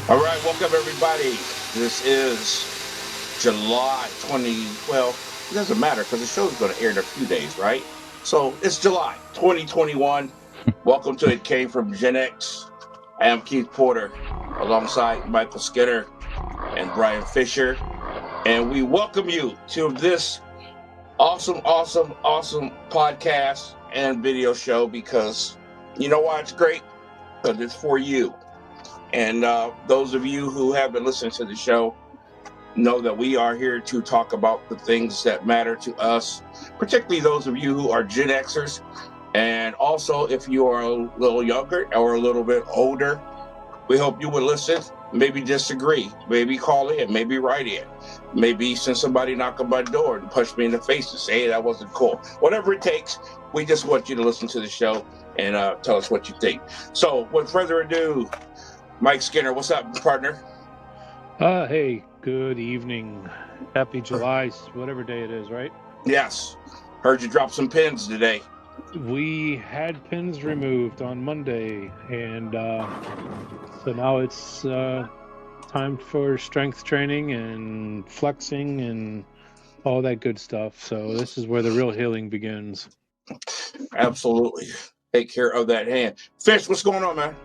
All right, welcome everybody. This is July 20. Well, it doesn't matter because the show's going to air in a few days, right? So it's July 2021. Welcome to It Came From GenX. I am Keith Porter alongside Michael Skinner and Brian Fisher. And we welcome you to this awesome podcast and video show because you know why it's great? Because it's for you. And those of you who have been listening to the show know that we are here to talk about the things that matter to us, particularly those of you who are Gen Xers. And also, if you are a little younger or a little bit older, we hope you would listen, maybe disagree, maybe call in, maybe write in, maybe send somebody knock on my door and punch me in the face and say, hey, that wasn't cool. Whatever it takes, we just want you to listen to the show and tell us what you think. So, without further ado, Mike Skinner, what's up, partner? Hey, good evening. Happy July, whatever day it is, right? Yes. Heard you drop some pins today. We had pins removed on Monday, and so now it's time for strength training and flexing and all that good stuff. So this is where the real healing begins. Absolutely. Take care of that hand. Fish, what's going on, man?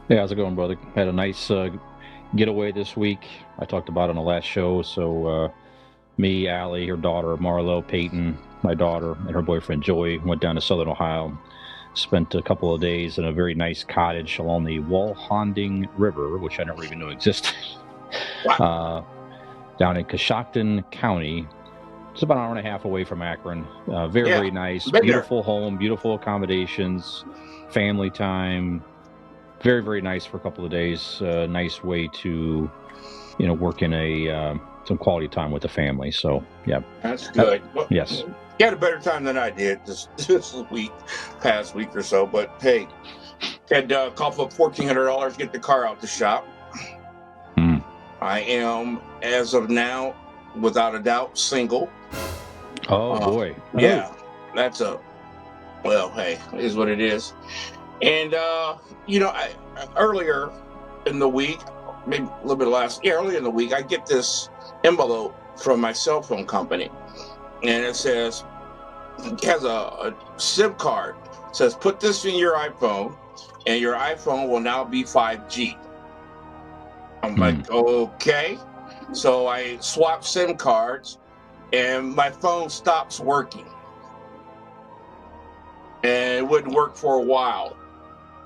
Hey, how's it going, brother? Had a nice getaway this week. I talked about it on the last show. So me, Allie, her daughter, Marlo, Peyton, my daughter, and her boyfriend, Joey, went down to Southern Ohio. Spent a couple of days in a very nice cottage along the Walhonding River, which I never even knew existed, down in Coshocton County. It's about an hour and a half away from Akron. Very nice, beautiful home, beautiful accommodations, family time. Very, very nice for a couple of days. Nice way to, work in some quality time with the family. So, yeah. That's good. Well, yes. You had a better time than I did this past week or so. But, hey, had cough up $1,400, get the car out the shop. I am, as of now, without a doubt, single. Oh, boy. Yeah. That's well, hey, it is what it is. And, earlier in the week, maybe a little bit earlier in the week, I get this envelope from my cell phone company. And it says, it has a SIM card. It says, put this in your iPhone, and your iPhone will now be 5G. I'm like, okay. So I swapped SIM cards, and my phone stops working. And it wouldn't work for a while.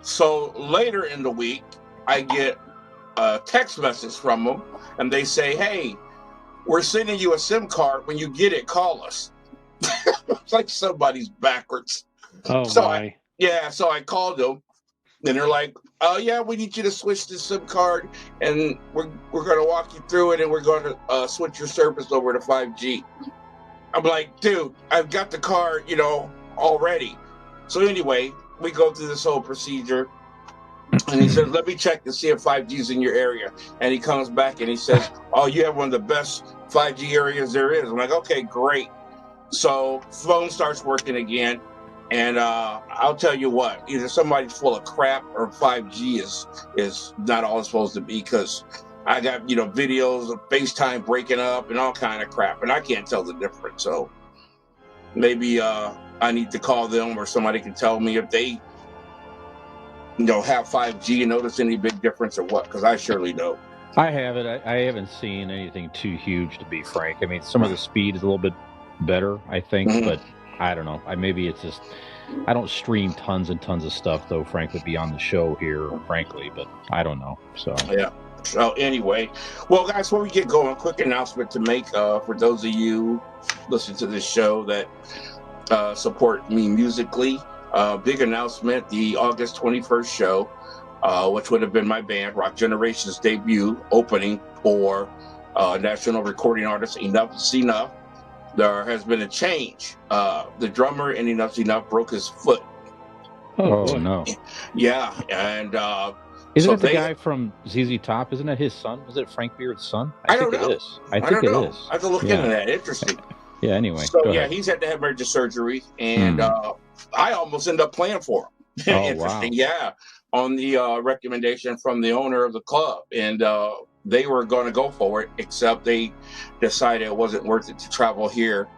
So later in the week, I get a text message from them, and they say, hey, we're sending you a SIM card. When you get it, call us. It's like somebody's backwards. Oh, so my. So I called them, and they're like, oh, yeah, we need you to switch the SIM card, and we're going to walk you through it, and we're going to switch your service over to 5G. I'm like, dude, I've got the card, already. So anyway, we go through this whole procedure, and he says, let me check to see if 5G is in your area. And he comes back and he says, oh, you have one of the best 5G areas there is. I'm like, okay, great. So phone starts working again, and I'll tell you what, either somebody's full of crap or 5G is not all it's supposed to be, because I got, videos of FaceTime breaking up and all kind of crap, and I can't tell the difference. So maybe I need to call them, or somebody can tell me if they, have 5G and notice any big difference or what, because I surely don't. I haven't. I haven't seen anything too huge, to be frank. I mean, some of the speed is a little bit better, I think, but I don't know. Maybe it's just, I don't stream tons and tons of stuff, though, frankly, beyond the show here, frankly, but I don't know. So, yeah. So anyway, well, guys, before we get going, quick announcement to make for those of you listening to this show that support me musically. Big announcement, the August 21st show, which would have been my band, Rock Generation's debut, opening for national recording artist Enough's Enough. There has been a change. The drummer in Enough's Enough broke his foot. Oh no. Yeah, and isn't it the guy from ZZ Top? Isn't that his son? Is it Frank Beard's son? I think it is. I think it is. I have to look into that. Interesting. Yeah, anyway. So, he's had to have major surgery, and I almost ended up playing for him. Oh, Interesting. Wow. Yeah. on the recommendation from the owner of the club, and they were going to go for it, except they decided it wasn't worth it to travel here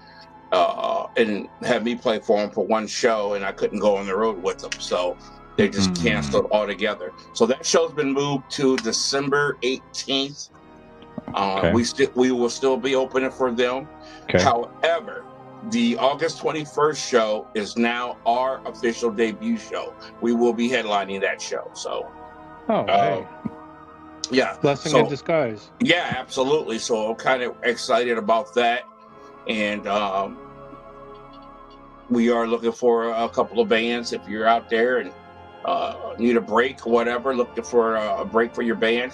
and have me play for them for one show, and I couldn't go on the road with them, so they just canceled altogether. So that show's been moved to December 18th. We will still be opening for them. Okay. However, the August 21st show is now our official debut show. We will be headlining that show. So, hey. Yeah. Blessing in disguise. Yeah, absolutely. So I'm kind of excited about that. And we are looking for a couple of bands. If you're out there and need a break, whatever, looking for a break for your band,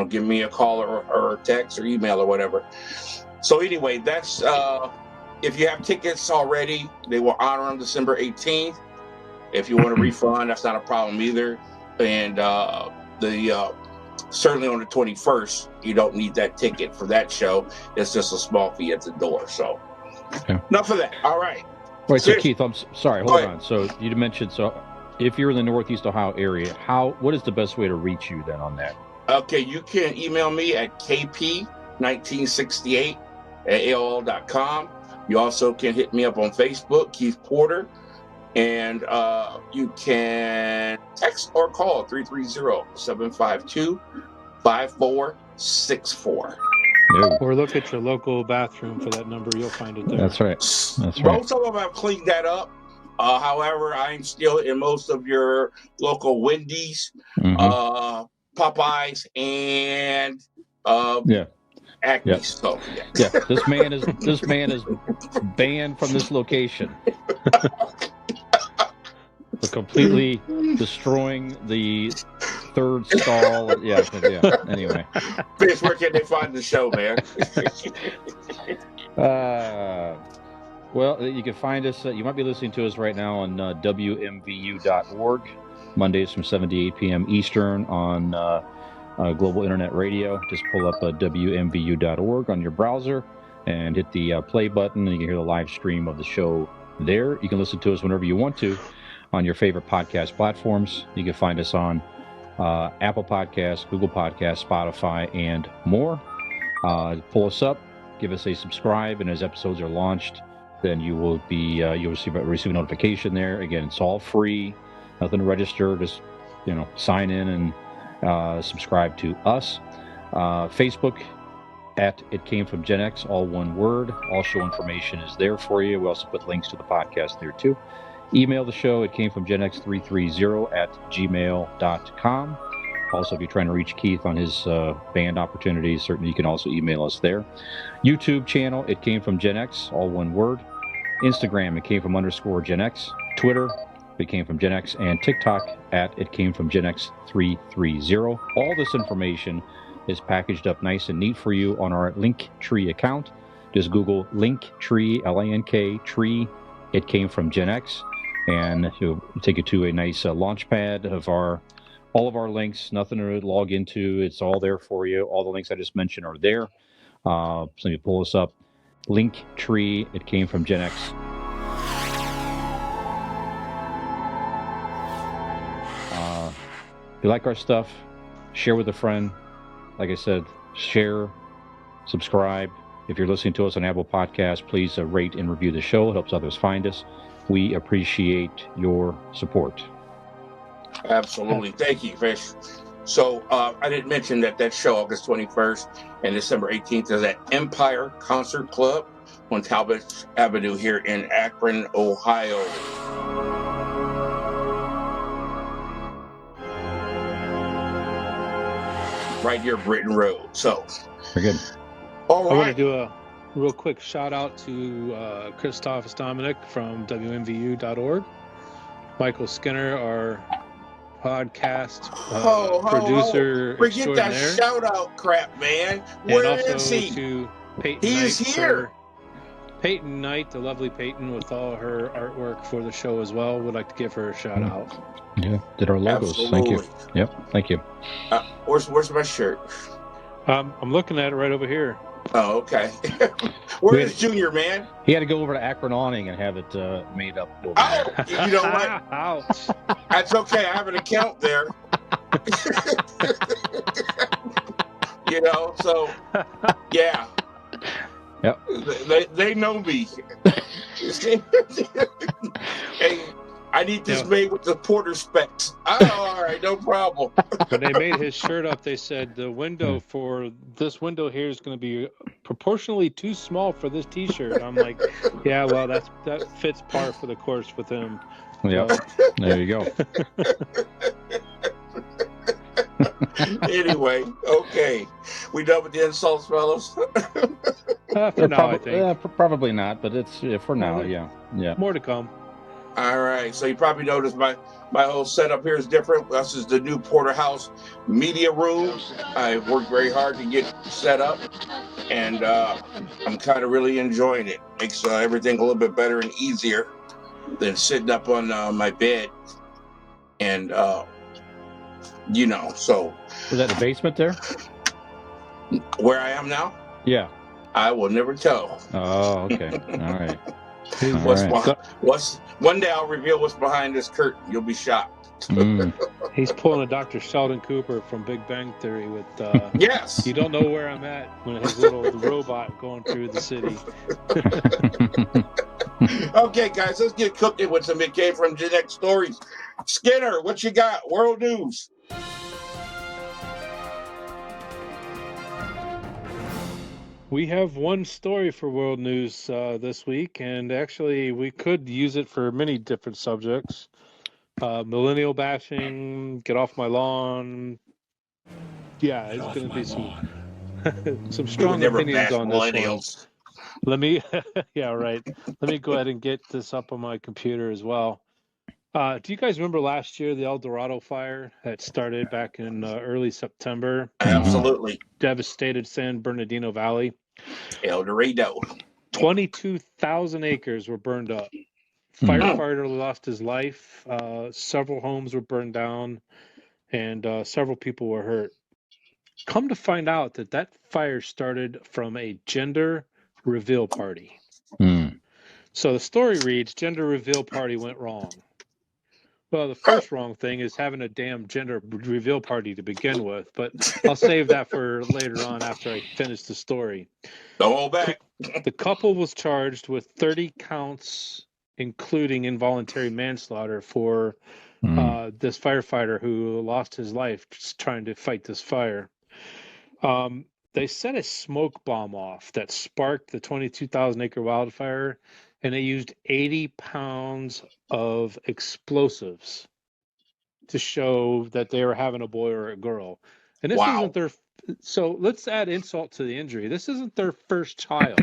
give me a call or text or email or whatever. So anyway, that's if you have tickets already, they will honor them December 18th. If you want a refund, that's not a problem either. And certainly on the 21st, you don't need that ticket for that show. It's just a small fee at the door. So enough of that. All right. Right. So Keith, I'm sorry. Hold on. So you mentioned, if you're in the Northeast Ohio area, what is the best way to reach you then on that? Okay, you can email me at kp1968@aol.com. You also can hit me up on Facebook, Keith Porter, and you can text or call 330-752-5464. Or look at your local bathroom for that number. You'll find it there. That's right. Most of them have cleaned that up. However, I'm still in most of your local Wendy's, Popeyes, and Acme. Yeah. So, This man is banned from this location. For completely destroying the third stall. Yeah. Anyway. Bitch, where can they find the show, man? Well, you can find us. You might be listening to us right now on WMVU.org, Mondays from 7 to 8 p.m. Eastern on Global Internet Radio. Just pull up WMVU.org on your browser and hit the play button, and you can hear the live stream of the show there. You can listen to us whenever you want to on your favorite podcast platforms. You can find us on Apple Podcasts, Google Podcasts, Spotify, and more. Pull us up, give us a subscribe, and as episodes are launched, then you will be you'll receive a notification there. Again, it's all free, nothing to register. Just sign in and subscribe to us. Facebook at ItCameFromGenX, all one word. All show information is there for you. We also put links to the podcast there too. Email the show at CameFromGenX330@gmail.com. Also, if you're trying to reach Keith on his band opportunities, certainly you can also email us there. YouTube channel, It Came From GenX, all one word. Instagram, It Came From _GenX. Twitter, It Came From GenX. And TikTok at It Came From GenX330. All this information is packaged up nice and neat for you on our Linktree account. Just Google Linktree, L-A-N-K, tree, It Came From GenX. And it'll take you to a nice launch pad of all of our links, nothing to log into. It's all there for you. All the links I just mentioned are there. So you pull us up. Linktree, It Came From GenX. If you like our stuff, share with a friend. Like I said, share, subscribe. If you're listening to us on Apple Podcasts, please rate and review the show. It helps others find us. We appreciate your support. Absolutely. Thank you, Fish. So I didn't mention that show, August 21st and December 18th, is at Empire Concert Club on Talbot Avenue here in Akron, Ohio. Right here, Britain Road. So, very good. All right. I want to do a real quick shout out to Christoph Dominic from WMVU.org, Michael Skinner, our podcast producer Forget that extraordinaire. shout out crap, man. And Where also is he? to Peyton He Knight, is here. Peyton Knight, the lovely Peyton, with all her artwork for the show as well. Would like to give her a shout out. Yeah, did our logos. Absolutely. Thank you. Yep, thank you. Where's my shirt? I'm looking at it right over here. Oh, okay. Where's Junior, man? He had to go over to Akron Awning and have it made up. Over Oh, you know what? Ouch. That's okay. I have an account there. You know, so yeah. Yep. They know me. Hey, I need this made with the Porter specs. Oh, all right, no problem. When they made his shirt up, they said the window for this window here is going to be proportionally too small for this T-shirt. I'm like, yeah, well, that fits par for the course with him. Yep. There you go. Anyway, okay. We done with the insults, fellas? For now, I think. Probably not, but it's for now, yeah. More to come. All right. So you probably noticed my whole setup here is different. This is the new Porterhouse media room. I worked very hard to get set up, and I'm kind of really enjoying it. Makes everything a little bit better and easier than sitting up on my bed. And, you know, so. Was that the basement there? Where I am now? Yeah. I will never tell. Oh, okay. All right. One day I'll reveal what's behind this curtain. You'll be shocked. He's pulling a Dr. Sheldon Cooper from Big Bang Theory with yes. You don't know where I'm at, when his little robot going through the city. Okay, guys, let's get cooking with some It Came From GenX stories. Skinner, what you got? World news. We have one story for world news this week, and actually we could use it for many different subjects. Millennial bashing, get off my lawn. Yeah, it's going to be some strong opinions on this one. Let me, yeah, right. Let me go ahead and get this up on my computer as well. Do you guys remember last year, the El Dorado fire that started back in early September? Absolutely. Devastated San Bernardino Valley. El Dorado. 22,000 acres were burned up. Firefighter lost his life. Several homes were burned down, and several people were hurt. Come to find out that fire started from a gender reveal party. So the story reads, gender reveal party went wrong. Well, the first wrong thing is having a damn gender reveal party to begin with, but I'll save that for later on after I finish the story. Don't hold back. The couple was charged with 30 counts, including involuntary manslaughter for this firefighter who lost his life just trying to fight this fire. They set a smoke bomb off that sparked the 22,000 acre wildfire, and they used 80 pounds of explosives to show that they were having a boy or a girl. And this isn't their. So let's add insult to the injury. This isn't their first child.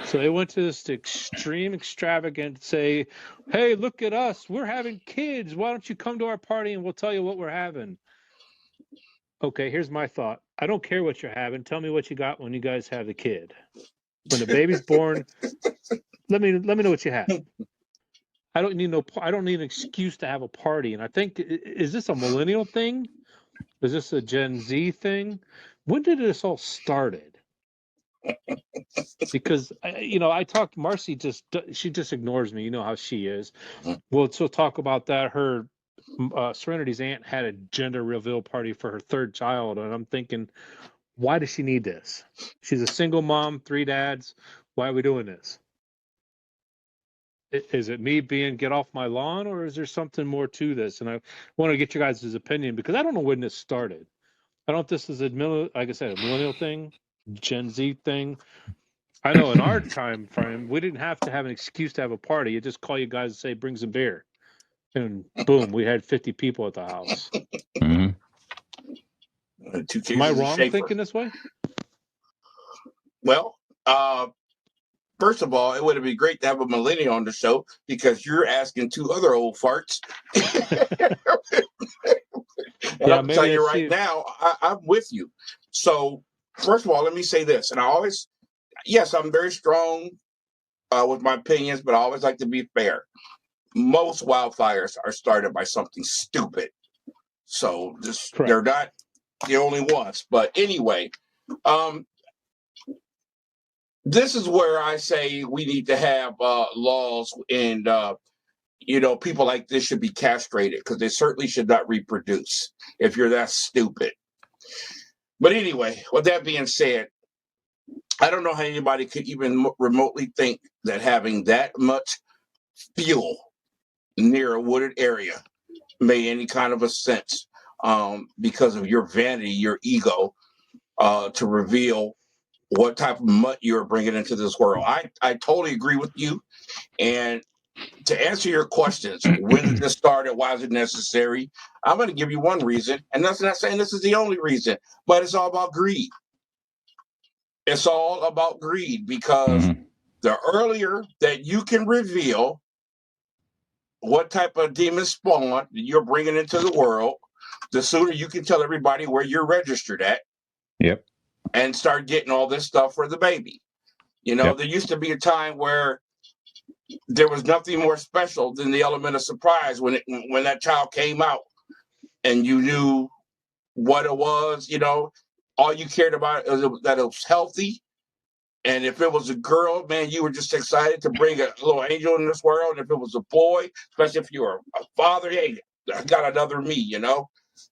So they went to this extreme extravagant, say, hey, look at us. We're having kids. Why don't you come to our party and we'll tell you what we're having? Okay, here's my thought. I don't care what you're having. Tell me what you got when you guys have the kid. When the baby's born, let me know what you have. I don't need an excuse to have a party. And I think, is this a millennial thing? Is this a Gen Z thing? When did this all started? Because I talked. Marcy she just ignores me. You know how she is. We'll talk about that. Her Serenity's aunt had a gender reveal party for her third child, and I'm thinking, why does she need this? She's a single mom, 3 dads. Why are we doing this? Is it me being get off my lawn, or is there something more to this? And I want to get you guys' opinion because I don't know when this started. I don't know if this is like I said, a millennial thing, Gen Z thing. I know in our time frame, we didn't have to have an excuse to have a party. You just call you guys and say, bring some beer. And boom, we had 50 people at the house. Am I wrong thinking this way? Well, first of all, it would have been great to have a millennial on the show because you're asking 2 other old farts. And I'll tell you right now, I'm with you. So, first of all, let me say this. And I'm very strong with my opinions, but I always like to be fair. Most wildfires are started by something stupid. So, they're not the only ones. But anyway, this is where I say we need to have laws, and people like this should be castrated because they certainly should not reproduce if you're that stupid. But anyway, with that being said, I don't know how anybody could even remotely think that having that much fuel near a wooded area made any kind of a sense, because of your vanity, your ego, to reveal what type of mutt you're bringing into this world. I totally agree with you. And to answer your questions, when did this start and why is it necessary? I'm going to give you one reason, and that's not saying this is the only reason, but it's all about greed. It's all about greed because the earlier that you can reveal what type of demon spawn you're bringing into the world, the sooner you can tell everybody where you're registered at. Yep. And start getting all this stuff for the baby. There used to be a time where there was nothing more special than the element of surprise when that child came out and you knew what it was. All you cared about is that it was healthy. And if it was a girl, man, you were just excited to bring a little angel in this world. And if it was a boy, especially if you were a father, hey, I got another me,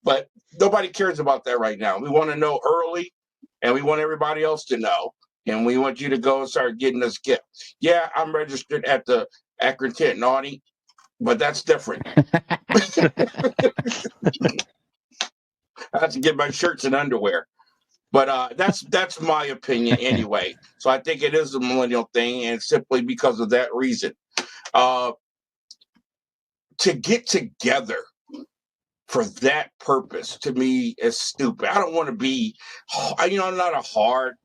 But nobody cares about that right now. We want to know early, and we want everybody else to know. And we want you to go and start getting this gift. Yeah, I'm registered at the Akron Tent Naughty, but that's different. I have to get my shirts and underwear. But that's my opinion anyway. So I think it is a millennial thing, and simply because of that reason. To get together for that purpose, to me, is stupid. I don't want to be, I'm not a hard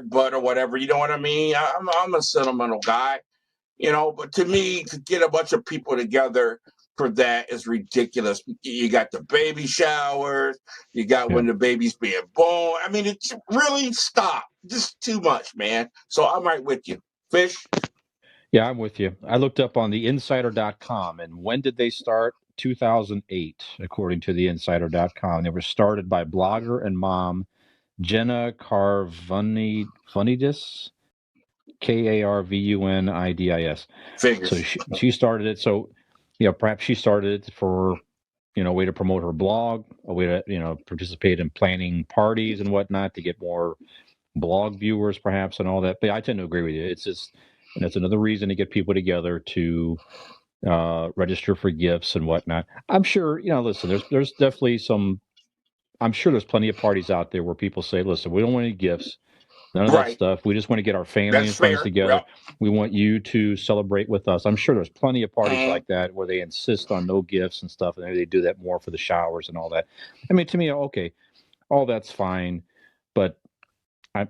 butt or whatever. You know what I mean? I'm a sentimental guy, but to me, to get a bunch of people together for that is ridiculous. You got the baby showers, you got when the baby's being born. I mean, it's really stop. Just too much, man. So I'm right with you. Fish? Yeah, I'm with you. I looked up on the insider.com, and when did they start? 2008, according to the insider.com. They were started by blogger and mom Jenna Karvunidis, Karvunidis. Figures. So she started it. So, perhaps she started it for, a way to promote her blog, a way to, participate in planning parties and whatnot to get more blog viewers, perhaps, and all that. But I tend to agree with you. It's just, and it's another reason to get people together to register for gifts and whatnot. I'm sure, listen, there's definitely I'm sure there's plenty of parties out there where people say, listen, we don't want any gifts. None of that stuff. We just want to get our family and friends together. Yep. We want you to celebrate with us. I'm sure there's plenty of parties like that where they insist on no gifts and stuff, and maybe they do that more for the showers and all that. I mean, to me, okay, all that's fine, but I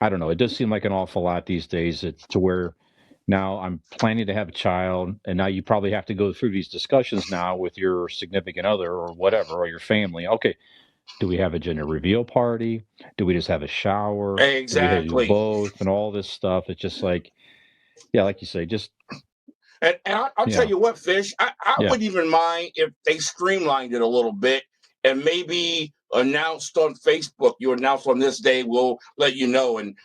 don't know. It does seem like an awful lot these days. It's to where now I'm planning to have a child, and now you probably have to go through these discussions now with your significant other or whatever, or your family. Okay, do we have a gender reveal party? Do we just have a shower? Exactly. Do we do both and all this stuff? It's just like, like you say, just. And I'll tell you what, Fish, I wouldn't even mind if they streamlined it a little bit and maybe announced on Facebook, you announce on this day, we'll let you know. And,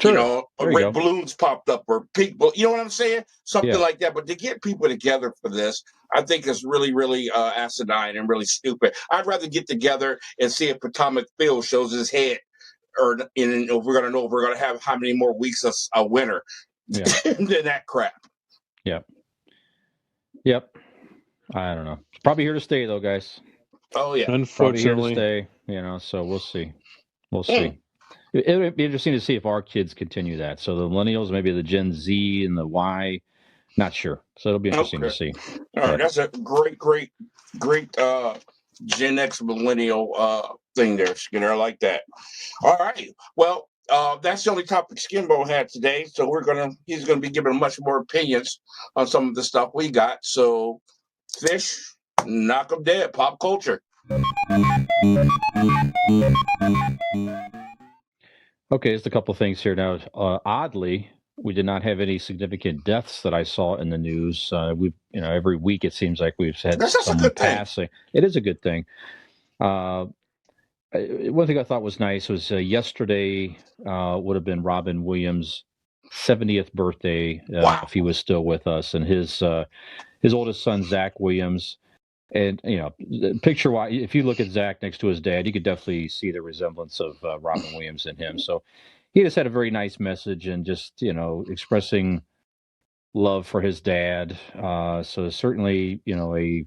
red balloons popped up or pink balloons. You know what I'm saying? Something like that. But to get people together for this, I think is really, really asinine and really stupid. I'd rather get together and see if Potomac Phil shows his head, or if we're going to know if we're going to have how many more weeks of a winter than that crap. Yep. I don't know. It's probably here to stay, though, guys. Oh, yeah. Unfortunately. Probably here to stay, so we'll see. It would be interesting to see if our kids continue that. So the millennials, maybe the Gen Z and the Y, not sure. So it'll be interesting to see. All right, that's a great Gen X millennial thing there, Skinner. I like that. All right. Well, that's the only topic Skimbo had today. So he's gonna be giving much more opinions on some of the stuff we got. So, Fish, knock 'em dead. Pop culture. Okay, just a couple of things here now. Oddly, we did not have any significant deaths that I saw in the news. We've, every week it seems like we've had someone passing. It is a good thing. one thing I thought was nice was yesterday would have been Robin Williams' 70th birthday Wow. if he was still with us, and his oldest son Zach Williams. And picture wise, if you look at Zach next to his dad, you could definitely see the resemblance of Robin Williams in him. So he just had a very nice message and just expressing love for his dad. So certainly a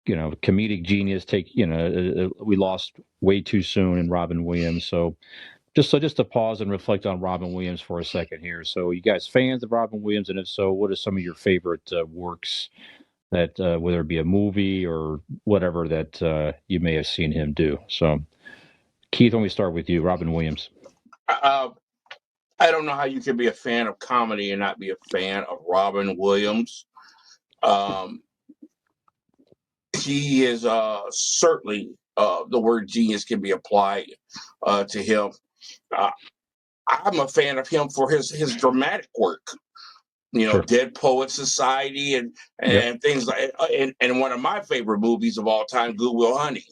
comedic genius. We lost way too soon in Robin Williams. So just to pause and reflect on Robin Williams for a second here. So you guys fans of Robin Williams, and if so, what are some of your favorite works? That whether it be a movie or whatever that you may have seen him do. So, Keith, when we start with you, Robin Williams. I don't know how you can be a fan of comedy and not be a fan of Robin Williams. He is certainly the word genius can be applied to him. I'm a fan of him for his dramatic work. Sure. Dead Poet Society and things like, and one of my favorite movies of all time, Good Will Hunting.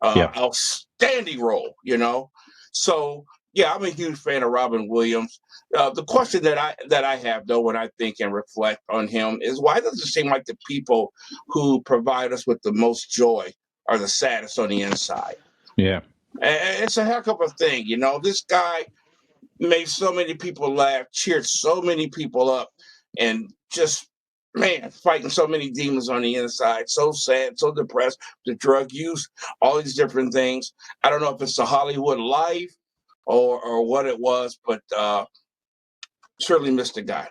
Outstanding role, So yeah, I'm a huge fan of Robin Williams. The question that I have though, when I think and reflect on him, is why does it seem like the people who provide us with the most joy are the saddest on the inside? Yeah, and it's a heck of a thing, This guy made so many people laugh, cheered so many people up, and just, man, fighting so many demons on the inside, so sad, so depressed, the drug use, all these different things. I don't know if it's the Hollywood life or what it was, but certainly missed the guy.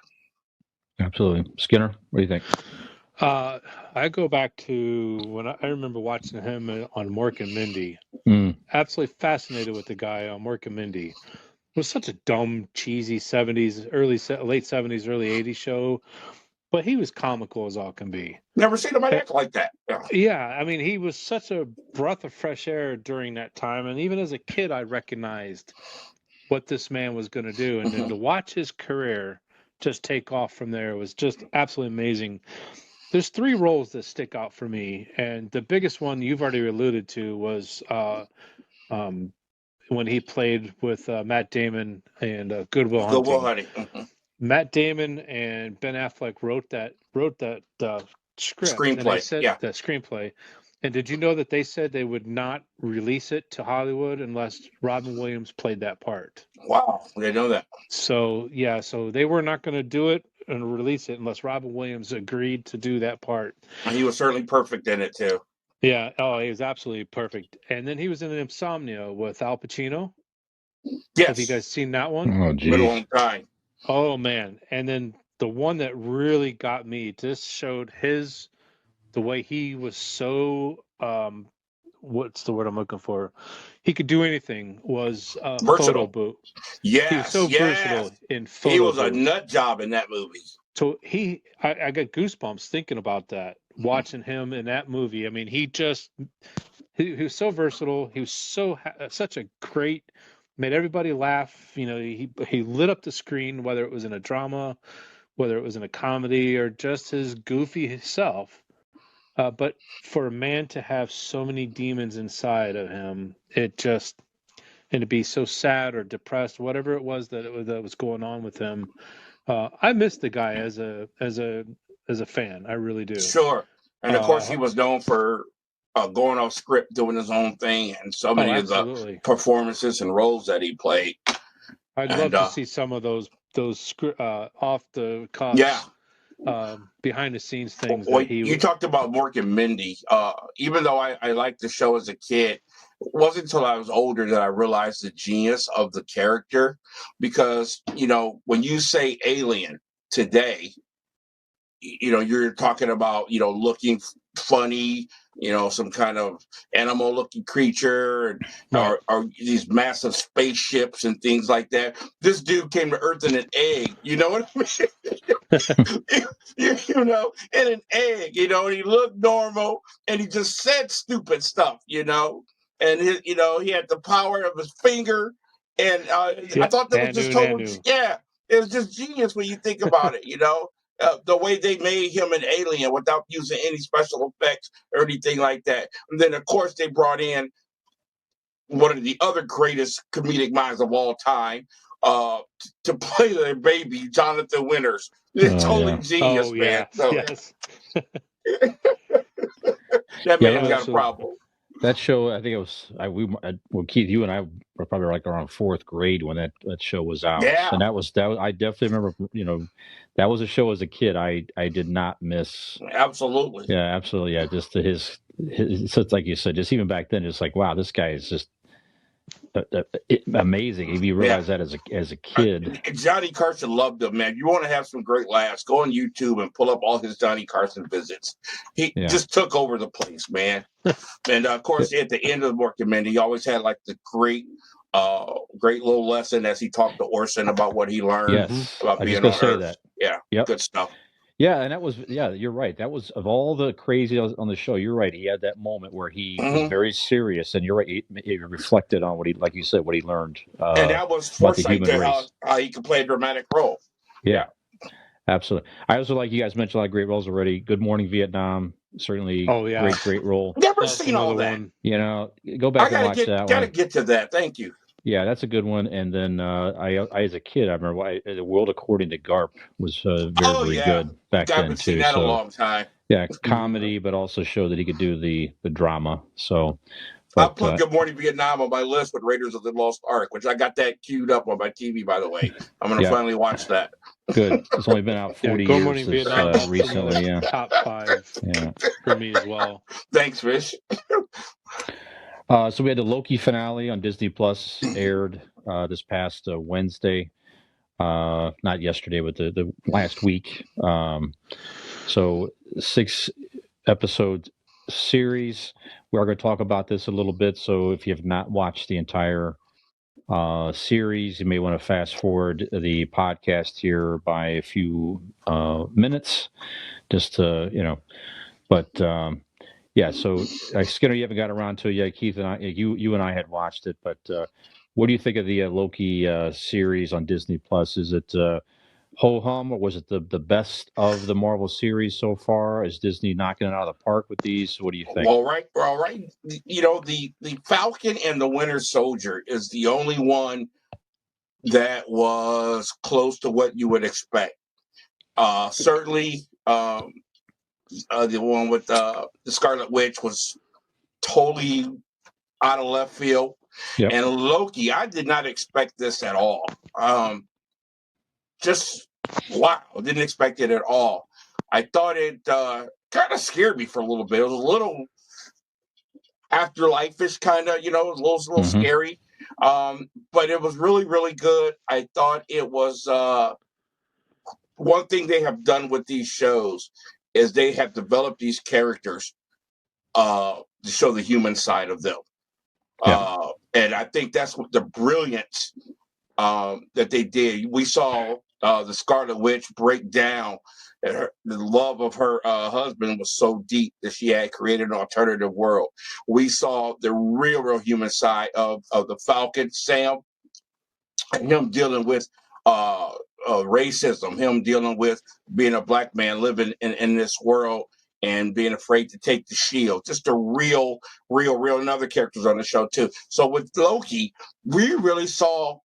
Absolutely. Skinner, what do you think? I go back to when I remember watching him on Mork and Mindy. Absolutely fascinated with the guy on Mork and Mindy. It was such a dumb, cheesy 70s, late 70s, early 80s show, but he was comical as all can be. Never seen him act like that. Yeah, I mean, he was such a breath of fresh air during that time, and even as a kid, I recognized what this man was going to do, and then to watch his career just take off from there was just absolutely amazing. There's three roles that stick out for me, and the biggest one you've already alluded to was when he played with Matt Damon and Good Will Hunting. Matt Damon and Ben Affleck wrote that script. Screenplay. And they said, the screenplay. And did you know that they said they would not release it to Hollywood unless Robin Williams played that part? Wow, I didn't know that. So yeah, so they were not going to do it and release it unless Robin Williams agreed to do that part. And he was certainly perfect in it too. Yeah, he was absolutely perfect. And then he was in Insomnia with Al Pacino. Yes. Have you guys seen that one? Oh, geez. Been a long time. Oh man! And then the one that really got me, just showed the way he was so what's the word I'm looking for? He could do anything. Was Photo Booth. Yes, he was so versatile in Photo He was Booth. a nut job in that movie. So I got goosebumps thinking about that, watching him in that movie. I mean, he was so versatile. He was such a great. Made everybody laugh. He lit up the screen, whether it was in a drama, whether it was in a comedy, or just his goofy self. But for a man to have so many demons inside of him, and to be so sad or depressed, whatever it was that was going on with him, I miss the guy as a fan. I really do. Sure, and of course he was known for going off script, doing his own thing, and so many of the performances and roles that he played. I'd love to see some of those off the cuff, behind the scenes things. You talked about Mork and Mindy. Even though I liked the show as a kid, it wasn't until I was older that I realized the genius of the character. Because when you say alien today, you're talking about looking funny, some kind of animal looking creature, or these massive spaceships and things like that. This dude came to Earth in an egg, you know what I mean? In an egg, and he looked normal, and he just said stupid stuff, and he had the power of his finger, and I thought that was just total, it was just genius when you think about it, the way they made him an alien without using any special effects or anything like that. And then, of course, they brought in one of the other greatest comedic minds of all time, to play their baby, Jonathan Winters. It's totally genius, man. So, yes. that man's got a problem. That show, I think it was, Keith, you and I were probably like around fourth grade when that show was out. Yeah. And that was, I definitely remember, that was a show as a kid I did not miss. Absolutely. Yeah, absolutely. Yeah, just his so it's like you said, just even back then, just like, wow, this guy is just amazing. If you realize that as a kid. Johnny Carson loved him, man. You want to have some great laughs, go on YouTube and pull up all his Johnny Carson visits. He just took over the place, man. And of course, at the end of the working man, he always had like the great little lesson as he talked to Orson about what he learned about being on Earth. Yeah, good stuff. Yeah, and that was, you're right. That was, of all the crazy on the show, you're right. He had that moment where he was very serious, and you're right. He reflected on what he, like you said, what he learned. And that was foresight to how he could play a dramatic role. Yeah, absolutely. I also, like you guys mentioned, a lot of great roles already. Good Morning Vietnam, certainly. Great role. Never seen all that. Go back and watch that one. Gotta get to that. Thank you. Yeah, that's a good one. And then I as a kid, I remember The World According to Garp was very good back then too. I haven't seen that in a long time. Yeah, comedy, but also showed that he could do the drama. So I'll put Good Morning Vietnam on my list with Raiders of the Lost Ark, which I got that queued up on my TV, by the way. I'm going to finally watch that. Good. It's only been out 40 years. Good Morning Vietnam recently. Yeah, top 5 for me as well. Thanks, Fish. So we had the Loki finale on Disney Plus aired this past Wednesday, not yesterday, but the last week. So 6 episode series. We are going to talk about this a little bit. So if you have not watched the entire series, you may want to fast forward the podcast here by a few minutes, just to but. Yeah, so Skinner, you haven't got around to it yet. Keith and I, you and I had watched it, but what do you think of the Loki series on Disney Plus? Is it ho hum, or was it the best of the Marvel series so far? Is Disney knocking it out of the park with these? What do you think? All right. The Falcon and the Winter Soldier is the only one that was close to what you would expect. Certainly. The one with the Scarlet Witch was totally out of left field. Yep. And Loki, I did not expect this at all. Just wow, didn't expect it at all. I thought it kind of scared me for a little bit. It was a little afterlife-ish kind of, it was a little scary. But it was really, really good. I thought it was one thing they have done with these shows is they have developed these characters to show the human side of them. And I think that's what the brilliance that they did. We saw the Scarlet Witch break down. The love of her husband was so deep that she had created an alternative world. We saw the real human side of the Falcon, Sam, and him dealing with racism, him dealing with being a black man living in this world and being afraid to take the shield. Just a real, and other characters on the show too. So with Loki, we really saw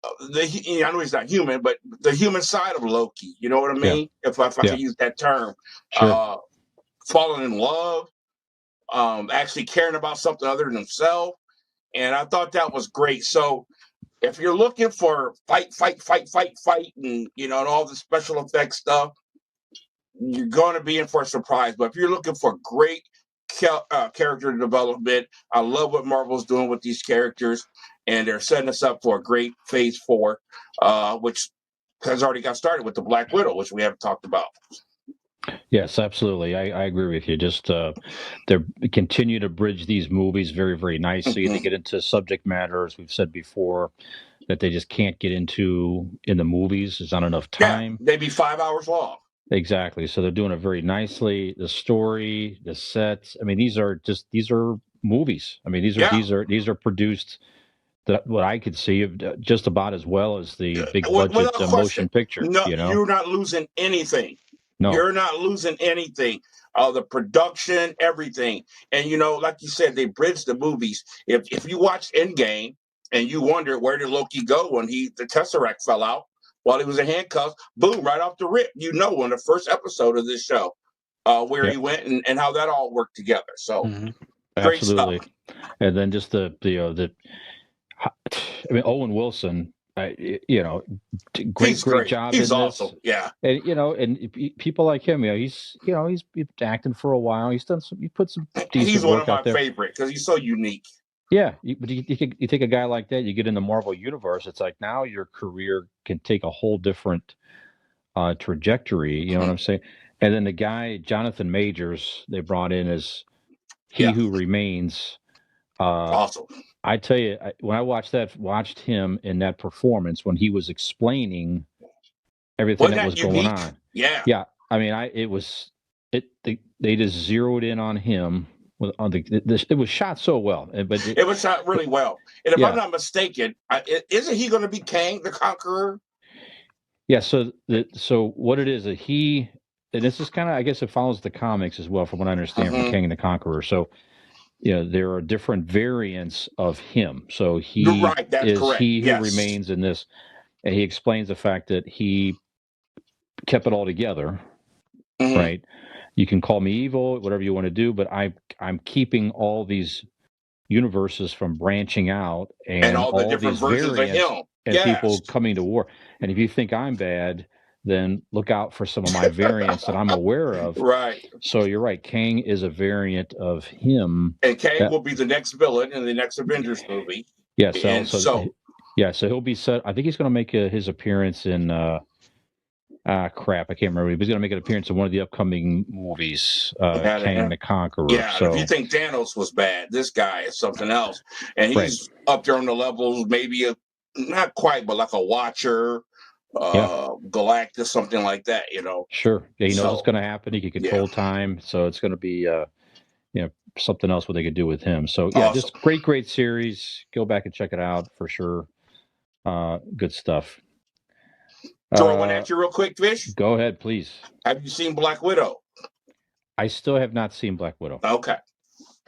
I know he's not human, but the human side of Loki. You know what I mean? If I can use that term, sure. Falling in love, actually caring about something other than himself, and I thought that was great. So if you're looking for fight, and and all the special effects stuff, you're going to be in for a surprise. But if you're looking for great character development, I love what Marvel's doing with these characters, and they're setting us up for a great Phase 4, which has already got started with the Black Widow, which we haven't talked about. Yes, absolutely. I agree with you. Just they continue to bridge these movies very, very nicely. They get into subject matter, as we've said before, that they just can't get into in the movies. There's not enough time. Yeah, they'd be 5 hours long. Exactly. So they're doing it very nicely. The story, the sets. I mean, these are movies. I mean, these are produced. What I could see just about as well as the big budget motion picture. No, you're not losing anything. No. You're not losing anything. The production, everything. And, you know, like you said, they bridged the movies. If you watch Endgame and you wonder where did Loki go when the Tesseract fell out while he was in handcuffs, boom, right off the rip, you know, in the first episode of this show, where he went and how that all worked together. So great Absolutely. stuff. And then just I mean, Owen Wilson, great job. He's in awesome. This. Yeah. And people like him, he's been acting for a while. He's done he put some decent He's one work of my out there. favorite because he's so unique. Yeah, but you take a guy like that, you get in the Marvel universe. It's like now your career can take a whole different trajectory. You know what I'm saying? And then the guy Jonathan Majors they brought in as He Who Remains. Awesome. I tell you, when I watched him in that performance when he was explaining everything that was going on. Yeah. I mean, they just zeroed in on him. It was shot so well, but it was shot really well. And if I'm not mistaken, isn't he going to be Kang the Conqueror? Yeah. So what it is that and this is kind of, I guess, it follows the comics as well, from what I understand, from Kang the Conqueror. So, there are different variants of him. So he is correct. He who remains in this, and he explains the fact that he kept it all together, right? You can call me evil, whatever you want to do, but I'm keeping all these universes from branching out and all the different these versions variants of him. And people coming to war. And if you think I'm bad, then look out for some of my variants that I'm aware of. Right. So you're right. Kang is a variant of him. And Kang will be the next villain in the next Avengers movie. Yeah. So he'll be set. I think he's going to make his appearance in. Crap, I can't remember. He's going to make an appearance in one of the upcoming movies, Kang the Conqueror. Yeah, so, if you think Thanos was bad, this guy is something else. And he's up there on the levels, maybe not quite, but like a Watcher, Galactus, something like that, Sure. Yeah, he knows what's going to happen. He can control time. So it's going to be, something else what they could do with him. So, awesome. Just great series. Go back and check it out for sure. Good stuff. Throw one at you real quick, Fish. Go ahead, please. Have you seen Black Widow? I still have not seen Black Widow. Okay.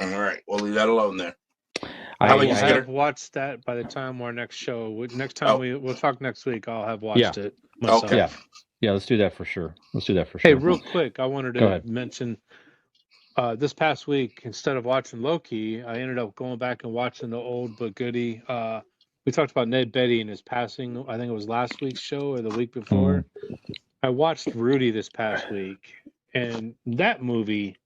All right. We'll leave that alone there. I have watched that by the time our next show. Next time we'll talk next week, I'll have watched it myself. Okay. Yeah, let's do that for sure. Hey, real quick, I wanted to mention this past week, instead of watching Loki, I ended up going back and watching the old but goodie. We talked about Ned Beatty and his passing. I think it was last week's show or the week before. I watched Rudy this past week, and that movie,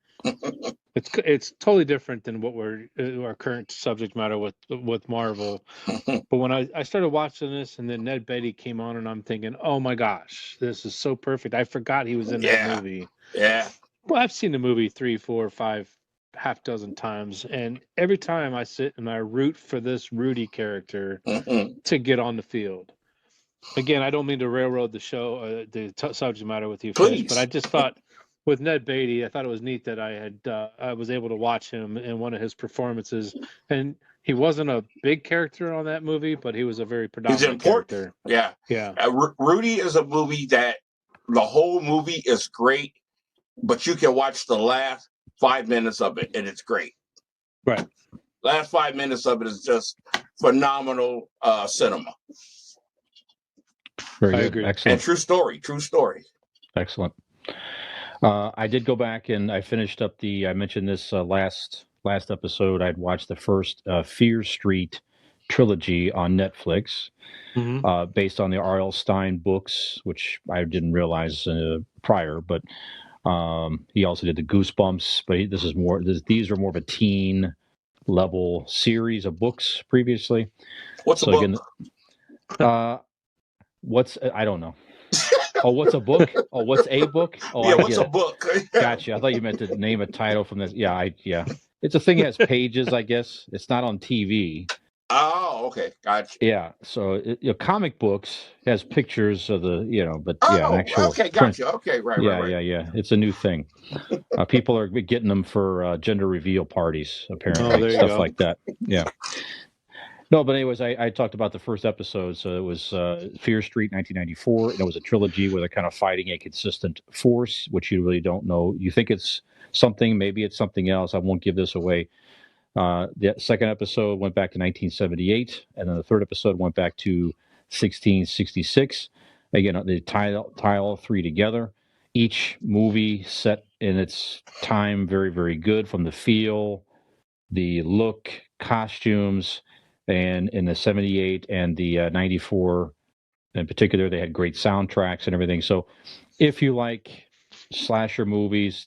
it's totally different than what our current subject matter with Marvel. But when I started watching this, and then Ned Beatty came on, and I'm thinking, oh my gosh, this is so perfect. I forgot he was in that movie. Yeah. Well, I've seen the movie 3, 4, 5, half dozen times, and every time I sit and I root for this Rudy character to get on the field. Again, I don't mean to railroad the show, the subject matter with you, Fish, but I just thought with Ned Beatty, I thought it was neat that I was able to watch him in one of his performances, and he wasn't a big character on that movie, but he was a very predominant character. Yeah. Rudy is a movie that the whole movie is great, but you can watch the last 5 minutes of it, and it's great. Right. Last 5 minutes of it is just phenomenal cinema. Very good. I agree. Excellent. And true story. Excellent. I did go back and I finished up I mentioned this last episode. I'd watched the first Fear Street trilogy on Netflix, based on the R.L. Stine books, which I didn't realize prior, but he also did the Goosebumps, but these are more of a teen level series of books previously. What's a book? Again, I don't know. Oh, what's a book? Oh, what's a book? Oh, yeah, what's a book? Gotcha. I thought you meant to name a title from this. Yeah. It's a thing that has pages, I guess. It's not on TV. Oh, okay, gotcha. Yeah, so comic books has pictures of but actual. Okay, gotcha. Okay, right. Yeah. It's a new thing. People are getting them for gender reveal parties, apparently, stuff like that. Yeah. No, but anyways, I talked about the first episode. So it was Fear Street, 1994, and it was a trilogy where they're kind of fighting a consistent force, which you really don't know. You think it's something, maybe it's something else. I won't give this away. The second episode went back to 1978, and then the third episode went back to 1666. Again, they tie all three together. Each movie set in its time very, very good from the feel, the look, costumes, and in the 78 and the 94 in particular, they had great soundtracks and everything. So if you like slasher movies,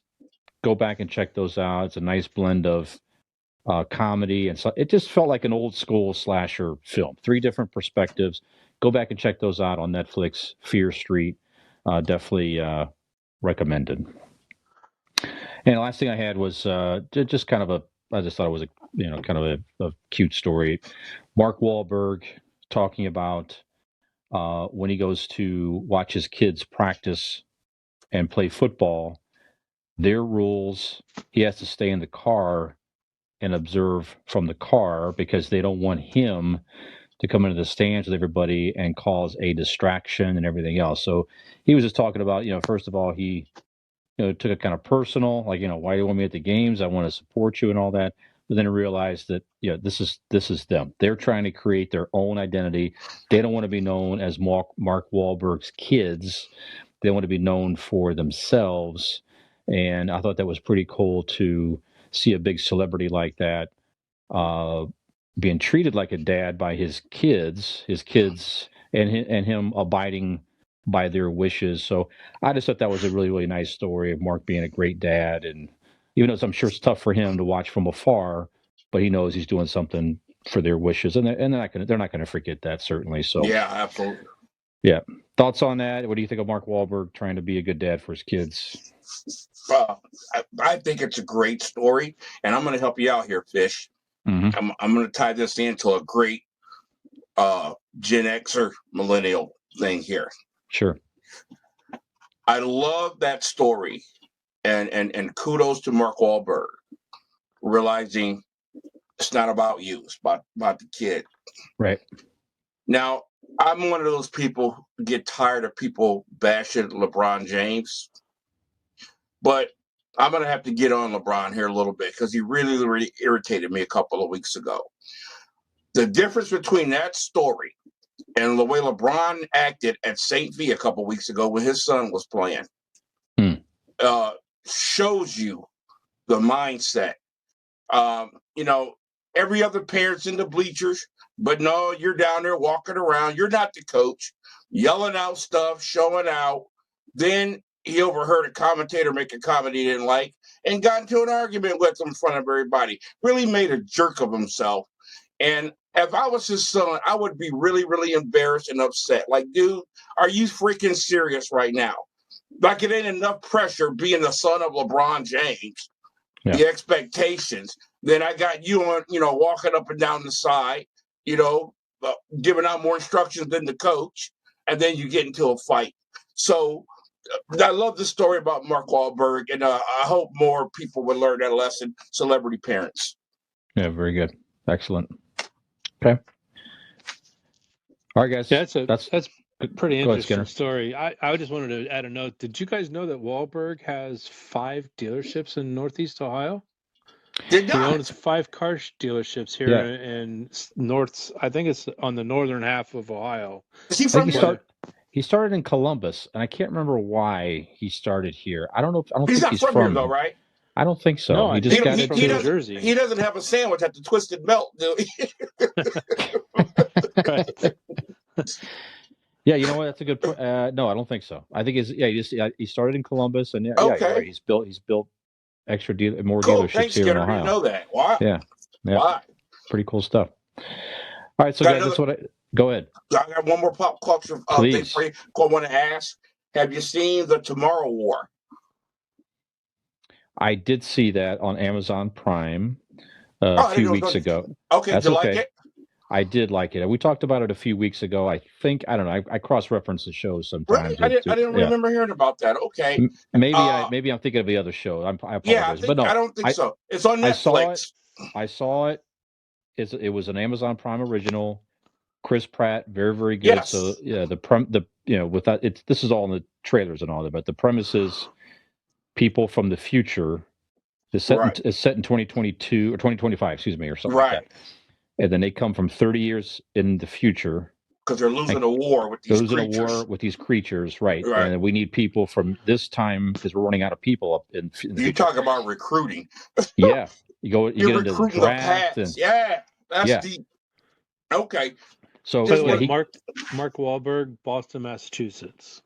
go back and check those out. It's a nice blend of comedy, and so it just felt like an old school slasher film. Three different perspectives. Go back and check those out on Netflix. Fear Street, definitely recommended. And the last thing I had was just kind of I just thought it was kind of a cute story. Mark Wahlberg talking about when he goes to watch his kids practice and play football. Their rules: he has to stay in the car and observe from the car because they don't want him to come into the stands with everybody and cause a distraction and everything else. So he was just talking about, first of all, he, took it kind of personal, like, why do you want me at the games? I want to support you and all that. But then I realized that, this is them. They're trying to create their own identity. They don't want to be known as Mark Wahlberg's kids. They want to be known for themselves. And I thought that was pretty cool to see a big celebrity like that being treated like a dad by his kids, and him abiding by their wishes. So I just thought that was a really, really nice story of Mark being a great dad. And even though I'm sure it's tough for him to watch from afar, but he knows he's doing something for their wishes, and they're not going to forget that, certainly. So yeah, absolutely. Yeah. Thoughts on that? What do you think of Mark Wahlberg trying to be a good dad for his kids? I think it's a great story, and I'm going to help you out here, Fish. Mm-hmm. I'm going to tie this into a great Gen X or millennial thing here. Sure. I love that story, and kudos to Mark Wahlberg realizing it's not about you, it's about the kid. Right. Now, I'm one of those people who get tired of people bashing LeBron James, but I'm going to have to get on LeBron here a little bit because he really, really irritated me a couple of weeks ago. The difference between that story and the way LeBron acted at St. V a couple of weeks ago when his son was playing shows you the mindset. Every other parent's in the bleachers, but no, you're down there walking around. You're not the coach, yelling out stuff, showing out. Then he overheard a commentator make a comment he didn't like and got into an argument with him in front of everybody. Really made a jerk of himself. And if I was his son, I would be really, really embarrassed and upset. Like, dude, are you freaking serious right now? Like, it ain't enough pressure being the son of LeBron James. Yeah. The expectations. Then I got you on, walking up and down the side, giving out more instructions than the coach, and then you get into a fight. So I love the story about Mark Wahlberg, and I hope more people would learn that lesson, celebrity parents. Yeah, very good. Excellent. Okay. All right, guys. Yeah, that's a pretty interesting story. I just wanted to add a note. Did you guys know that Wahlberg has 5 dealerships in Northeast Ohio? He owns 5 car dealerships here in North. I think it's on the northern half of Ohio. Is he from here? He started in Columbus, and I can't remember why he started here. I don't know. He's not from here, though, right? I don't think so. No, he just got into New Jersey. He doesn't have a sandwich at the Twisted Melt, do he? Right. Yeah, you know what? That's a good point. No, I don't think so. I think he started in Columbus, and right. He's built extra more dealerships here in Ohio. I didn't know that. Wow. Yeah. Wow. Pretty cool stuff. All right, so guys, that's what go ahead. I got one more pop culture thing for you. I want to ask: have you seen the Tomorrow War? I did see that on Amazon Prime a few weeks ago. Okay, did you like it? I did like it. We talked about it a few weeks ago. I think I don't know. I cross-reference the shows sometimes. Really? I didn't remember hearing about that. Okay. Maybe I'm thinking of the other show. I apologize. Yeah, I don't think so. It's on Netflix. I saw it. it was an Amazon Prime original. Chris Pratt, very, very good. Yes. So yeah, with that, this is all in the trailers and all that, but the premise is people from the future. It's set Right. it's set in 2022 or 2025, excuse me, or something like Right. that. And then they come from 30 years in the future Because they're losing a war with these losing creatures. a war with these creatures, right? Right. And we need people from this time because we're running out of people up in the You future. talk about recruiting. Yeah, you get into the recruiting draft the past. and That's deep. Okay. So By the way, he, Mark Wahlberg, Boston, Massachusetts.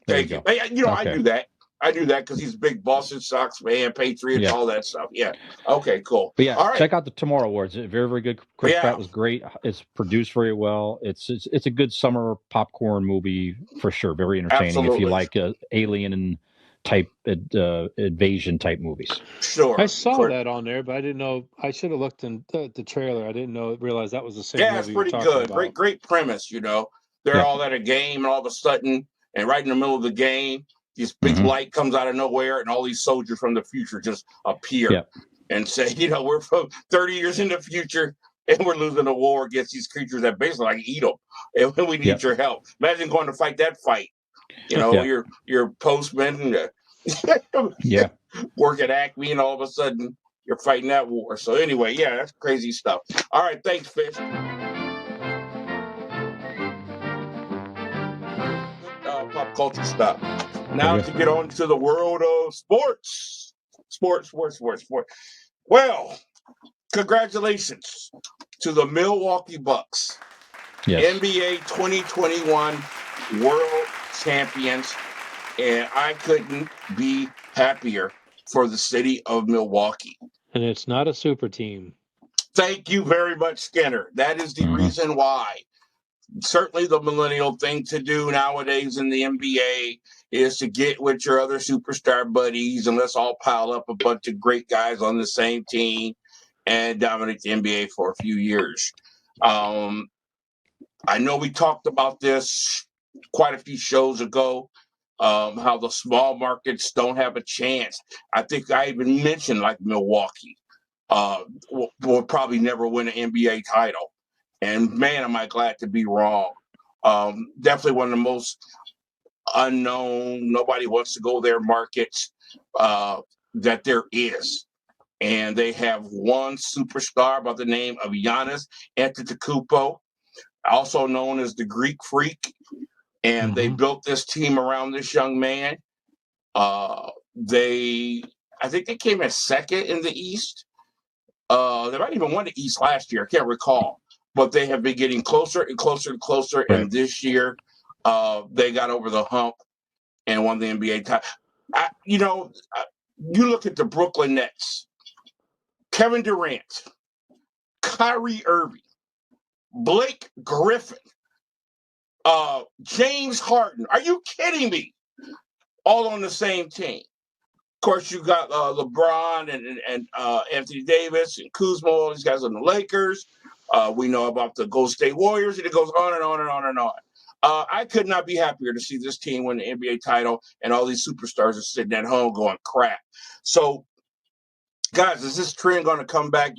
Thank you. Go. You know, okay. I knew that. I knew that because he's a big Boston Sox fan, Patriots, all that stuff. Yeah. Okay, cool. But yeah, all right. Check out the Tomorrow Awards. Very, very good. Chris Pratt was great. It's produced very well. It's a good summer popcorn movie for sure. Very entertaining. Absolutely. If you like alien and type invasion type movies. Sure. I saw that on there, but I didn't know. I should have looked in the trailer. I didn't realize that was the same movie. Yeah, it's pretty good. About. Great premise. You know, they're all at a game, and all of a sudden, and right in the middle of the game, this big light comes out of nowhere, and all these soldiers from the future just appear and say, you know, we're from 30 years in the future, and we're losing a war against these creatures that basically like eat them, and we need your help. Imagine going to fight that fight. You know, your postman, work at Acme, and all of a sudden you're fighting that war. So anyway, that's crazy stuff. All right, thanks, Fish. Pop culture stuff. Now to get on to the world of sports. Sports. Well, congratulations to the Milwaukee Bucks. Yes. NBA 2021 World Champions. And I couldn't be happier for the city of Milwaukee. And it's not a super team. Thank you very much, Skinner. That is the reason why. Certainly the millennial thing to do nowadays in the NBA is to get with your other superstar buddies and let's all pile up a bunch of great guys on the same team and dominate the NBA for a few years. I know we talked about this quite a few shows ago, how the small markets don't have a chance. I think I even mentioned like Milwaukee will probably never win an NBA title. And man, am I glad to be wrong. Definitely one of the most unknown, nobody wants to go there markets that there is. And they have one superstar by the name of Giannis Antetokounmpo, also known as the Greek Freak. And they built this team around this young man. I think they came in second in the East. They might even won the East last year. I can't recall. But they have been getting closer and closer and closer. Right. And this year, they got over the hump and won the NBA title. You look at the Brooklyn Nets, Kevin Durant, Kyrie Irving, Blake Griffin, James Harden. Are you kidding me? All on the same team. Of course, you got LeBron and Anthony Davis and Kuzma, all these guys on the Lakers. We know about the Golden State Warriors, and it goes on and on and on and on. I could not be happier to see this team win the NBA title, and all these superstars are sitting at home going crap. So, guys, is this trend going to come back?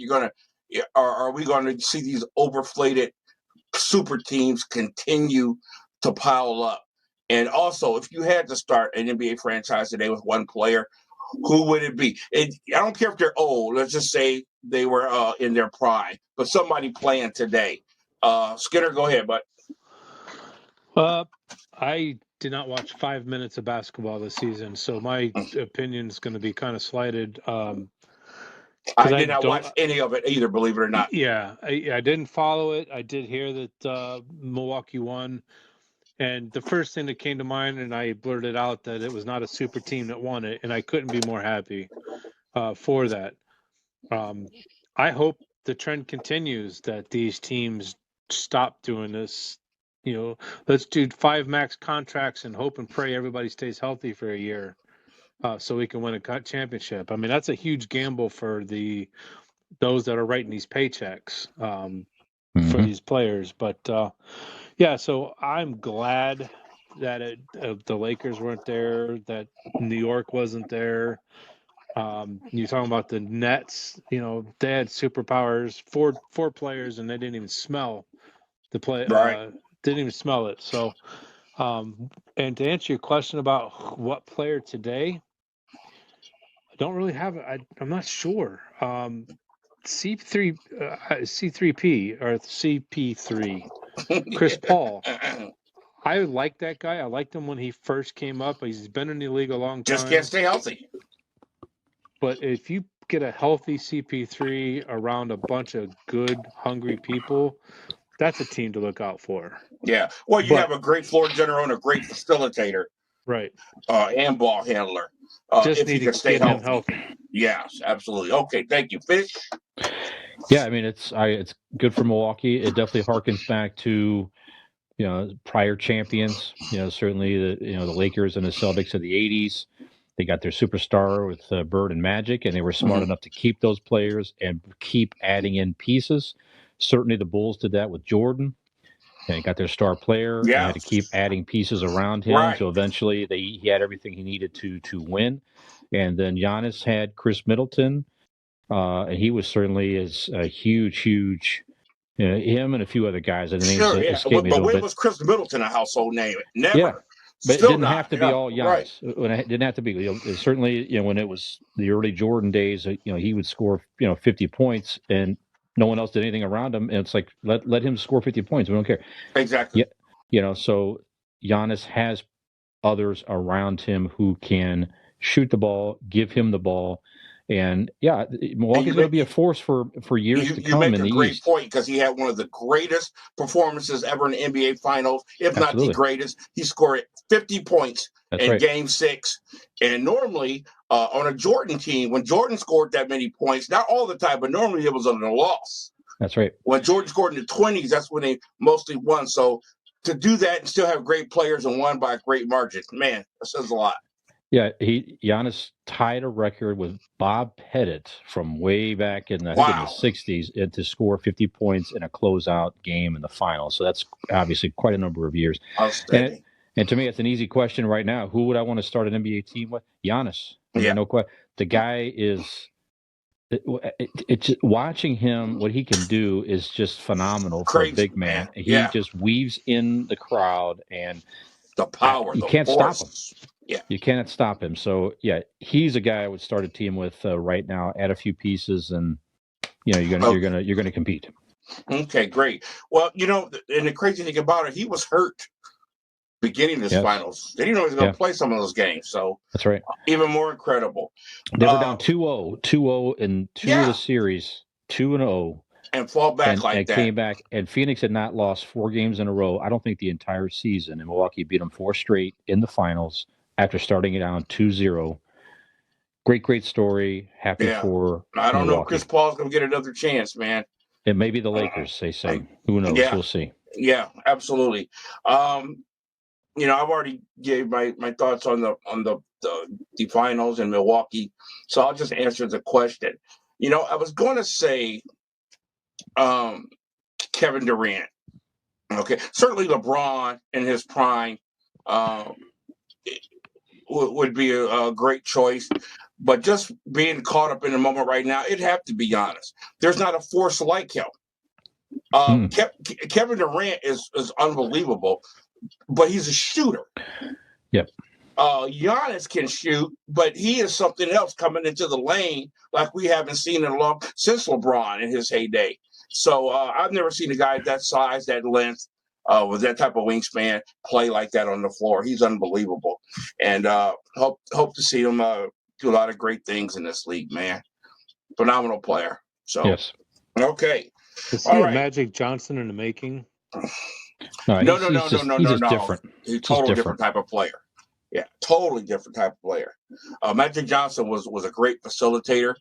Are we going to see these overflated super teams continue to pile up? And also, if you had to start an NBA franchise today with one player, who would it be? I don't care if they're old. Let's just say they were in their prime, but somebody playing today. Skinner, go ahead, bud. I did not watch 5 minutes of basketball this season, so my opinion is going to be kind of slighted. I did not watch any of it either, believe it or not. Yeah, I didn't follow it. I did hear that Milwaukee won. And the first thing that came to mind, and I blurted out that it was not a super team that won it, and I couldn't be more happy for that. I hope the trend continues that these teams stop doing this. You know, let's do 5 max contracts and hope and pray everybody stays healthy for a year so we can win a championship. I mean, that's a huge gamble for those that are writing these paychecks for these players. But yeah, so I'm glad that the Lakers weren't there, that New York wasn't there. You're talking about the Nets. They had superpowers, four players, and they didn't even smell the play. Right. Didn't even smell it. So, and to answer your question about what player today, I don't really have it. I'm not sure. C3P or CP3, Chris Paul. I like that guy. I liked him when he first came up. He's been in the league a long time. Just can't stay healthy. But if you get a healthy CP3 around a bunch of good, hungry people, that's a team to look out for. Yeah. Well, you have a great floor general and a great facilitator. Right. And ball handler. Just if need you can to stay get him healthy. Yes, absolutely. Okay, thank you. Fish? Yeah, I mean, it's good for Milwaukee. It definitely harkens back to, prior champions. Certainly the Lakers and the Celtics of the 80s. They got their superstar with Bird and Magic, and they were smart enough to keep those players and keep adding in pieces. Certainly the Bulls did that with Jordan. And they got their star player and had to keep adding pieces around him. Right. So eventually he had everything he needed to win. And then Giannis had Chris Middleton. And he was certainly a huge, him and a few other guys. The names escape me a little when bit. was Chris Middleton a household name? Never. Yeah, but Still it didn't have to be all Giannis. Right. When it didn't have to be. Certainly, when it was the early Jordan days, he would score 50 points and no one else did anything around him. And it's like let him score 50 points. We don't care. Exactly. Yeah, so Giannis has others around him who can shoot the ball, give him the ball. And Milwaukee's going to be a force for years to come in the East. You make a great point because he had one of the greatest performances ever in the NBA Finals, if not the greatest. He scored 50 points in Game 6. And normally on a Jordan team, when Jordan scored that many points, not all the time, but normally it was on a loss. That's right. When Jordan scored in the 20s, that's when they mostly won. So to do that and still have great players and won by a great margin, man, that says a lot. Yeah, Giannis tied a record with Bob Pettit from way back in the 60s to score 50 points in a closeout game in the finals. So that's obviously quite a number of years. Outstanding. And to me, it's an easy question right now. Who would I want to start an NBA team with? Giannis. No question. The guy is. It's watching him. What he can do is just phenomenal for a big man. He just weaves in the crowd and the power. You can't stop him. Yeah, you cannot stop him. So he's a guy I would start a team with right now. Add a few pieces, and you're gonna compete. Okay, great. Well, and the crazy thing about it, he was hurt beginning this finals. They didn't know he was going to play some of those games. So that's right. Even more incredible. They were down 2-0 in two of the series, 2-0. And fall back that. Came back, and Phoenix had not lost 4 games in a row, I don't think the entire season, and Milwaukee beat them 4 straight in the finals after starting it down 2-0. Great story. Happy for I don't Milwaukee. know if Chris Paul's going to get another chance, man. It may be the Lakers, they say. Who knows? We'll see. Yeah, absolutely. I've already gave my thoughts on the finals in Milwaukee, so I'll just answer the question. I was going to say Kevin Durant. Okay, certainly LeBron in his prime would be a great choice, but just being caught up in the moment right now, it'd have to be Giannis. There's not a force like him. Kevin Durant is unbelievable, but he's a shooter. Yep. Giannis can shoot, but he is something else coming into the lane like we haven't seen in a long since LeBron in his heyday. So I've never seen a guy that size, that length, with that type of wingspan play like that on the floor. He's unbelievable, and hope to see him do a lot of great things in this league, man. Phenomenal player. So yes. Okay. Is he a Magic Johnson in the making? No. He's just different. He's a totally different type of player. Yeah, totally different type of player. Magic Johnson was a great facilitator.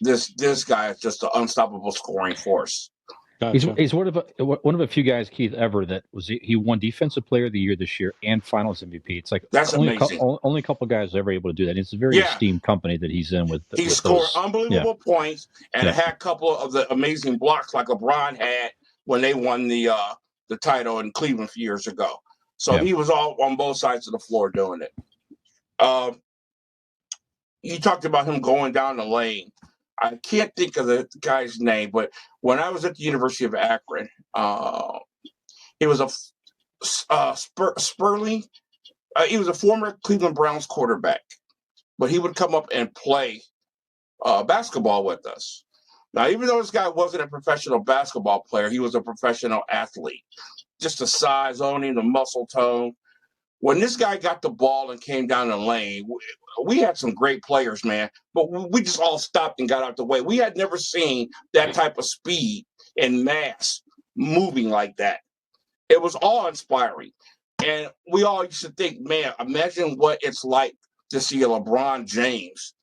This guy is just an unstoppable scoring force. Gotcha. He's one of a few guys, Keith, ever that he won Defensive Player of the Year this year and Finals MVP. It's like that's amazing. Only a couple guys are ever able to do that. It's a very esteemed company that he's in with. He scored unbelievable points and had a couple of the amazing blocks like LeBron had when they won the title in Cleveland a few years ago. So he was all on both sides of the floor doing it. you talked about him going down the lane. I can't think of the guy's name, but when I was at the University of Akron, he was a Sperling. He was a former Cleveland Browns quarterback, but he would come up and play basketball with us. Now, even though this guy wasn't a professional basketball player, he was a professional athlete. Just the size on him, the muscle tone. When this guy got the ball and came down the lane, we had some great players, man, but we just all stopped and got out the way. We had never seen that type of speed and mass moving like that. It was awe-inspiring. And we all used to think, man, imagine what it's like to see a LeBron James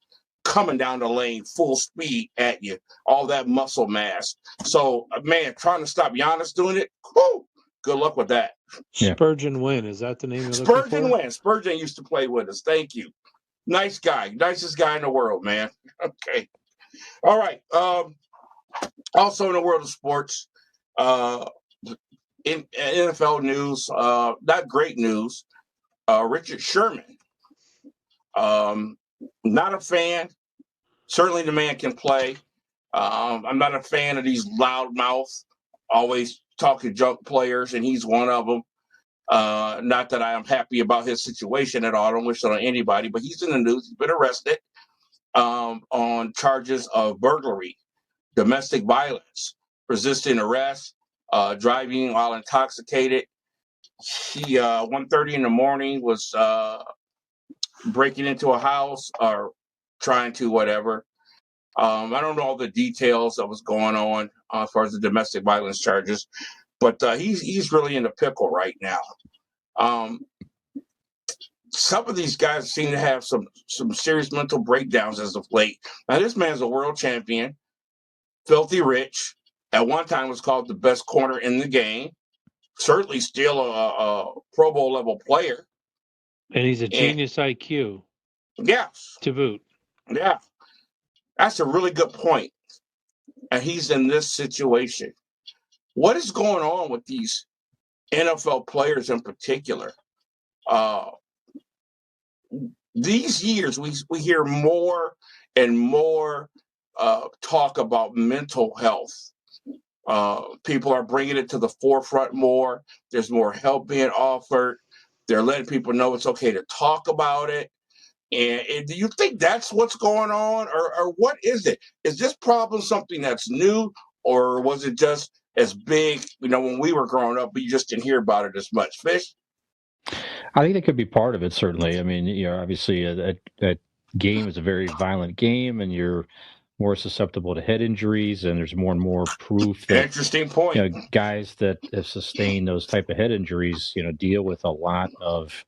coming down the lane full speed at you, all that muscle mass. So, man, trying to stop Giannis doing it, whew, good luck with that. Yeah. Spurgeon Wynn, is that the name you're Spurgeon looking for? Wynn. Spurgeon used to play with us. Thank you. Nice guy. Nicest guy in the world, man. Okay. All right. Also in the world of sports, in NFL news, not great news. Richard Sherman. Not a fan. Certainly the man can play. I'm not a fan of these loudmouth, always talking junk players, and he's one of them. Not that I am happy about his situation at all. I don't wish it on anybody, but he's in the news. He's been arrested on charges of burglary, domestic violence, resisting arrest, driving while intoxicated. He 1:30 in the morning was breaking into a house or trying to whatever. I don't know all the details that was going on as far as the domestic violence charges, but he's really in a pickle right now. Some of these guys seem to have some serious mental breakdowns as of late. Now, this man's a world champion, filthy rich. At one time was called the best corner in the game. Certainly still a Pro Bowl level player. And he's a genius IQ. Yeah. To boot. Yeah. That's a really good point. And he's in this situation. What is going on with these NFL players in particular? These years, we hear more and more talk about mental health. People are bringing it to the forefront more. There's more help being offered. They're letting people know it's okay to talk about it. And do you think that's what's going on? Or what is it? Is this problem something that's new? Or was it just as big, when we were growing up, but you just didn't hear about it as much? Fish? I think that could be part of it, certainly. I mean, obviously that game is a very violent game, and you're more susceptible to head injuries, and there's more and more proof that Interesting point. Guys that have sustained those type of head injuries, deal with a lot of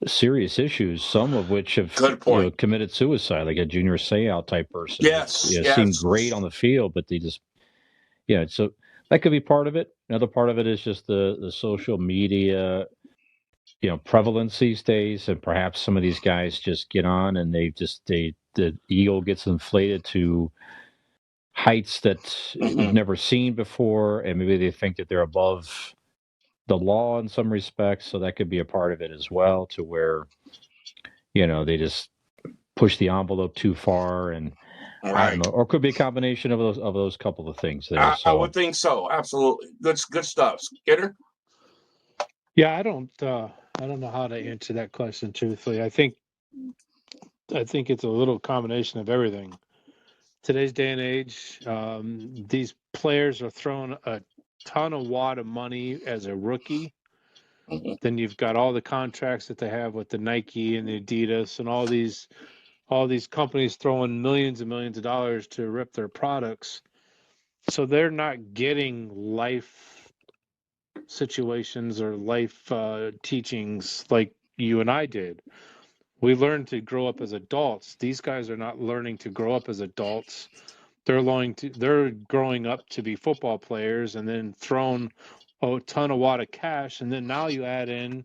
serious issues, some of which have committed suicide, like a Junior Seau type person. Yes, seemed great on the field, but they just so that could be part of it. Another part of it is just the social media prevalence these days, and perhaps some of these guys just get on and the ego gets inflated to heights that we've never seen before, and maybe they think that they're above the law in some respects. So that could be a part of it as well, to where they just push the envelope too far, and I don't know, or it could be a combination of those couple of things there. I would think so. Absolutely, good stuff. Skinner? Yeah, I don't know how to answer that question truthfully. I think it's a little combination of everything. Today's day and age, these players are throwing a ton of wad of money as a rookie. Then you've got all the contracts that they have with the Nike and the Adidas and all these companies throwing millions and millions of dollars to rip their products. So they're not getting life situations or life teachings like you and I did. We learned to grow up as adults. These guys are not learning to grow up as adults. They're growing up to be football players and then thrown a ton of wad of cash. And then now you add in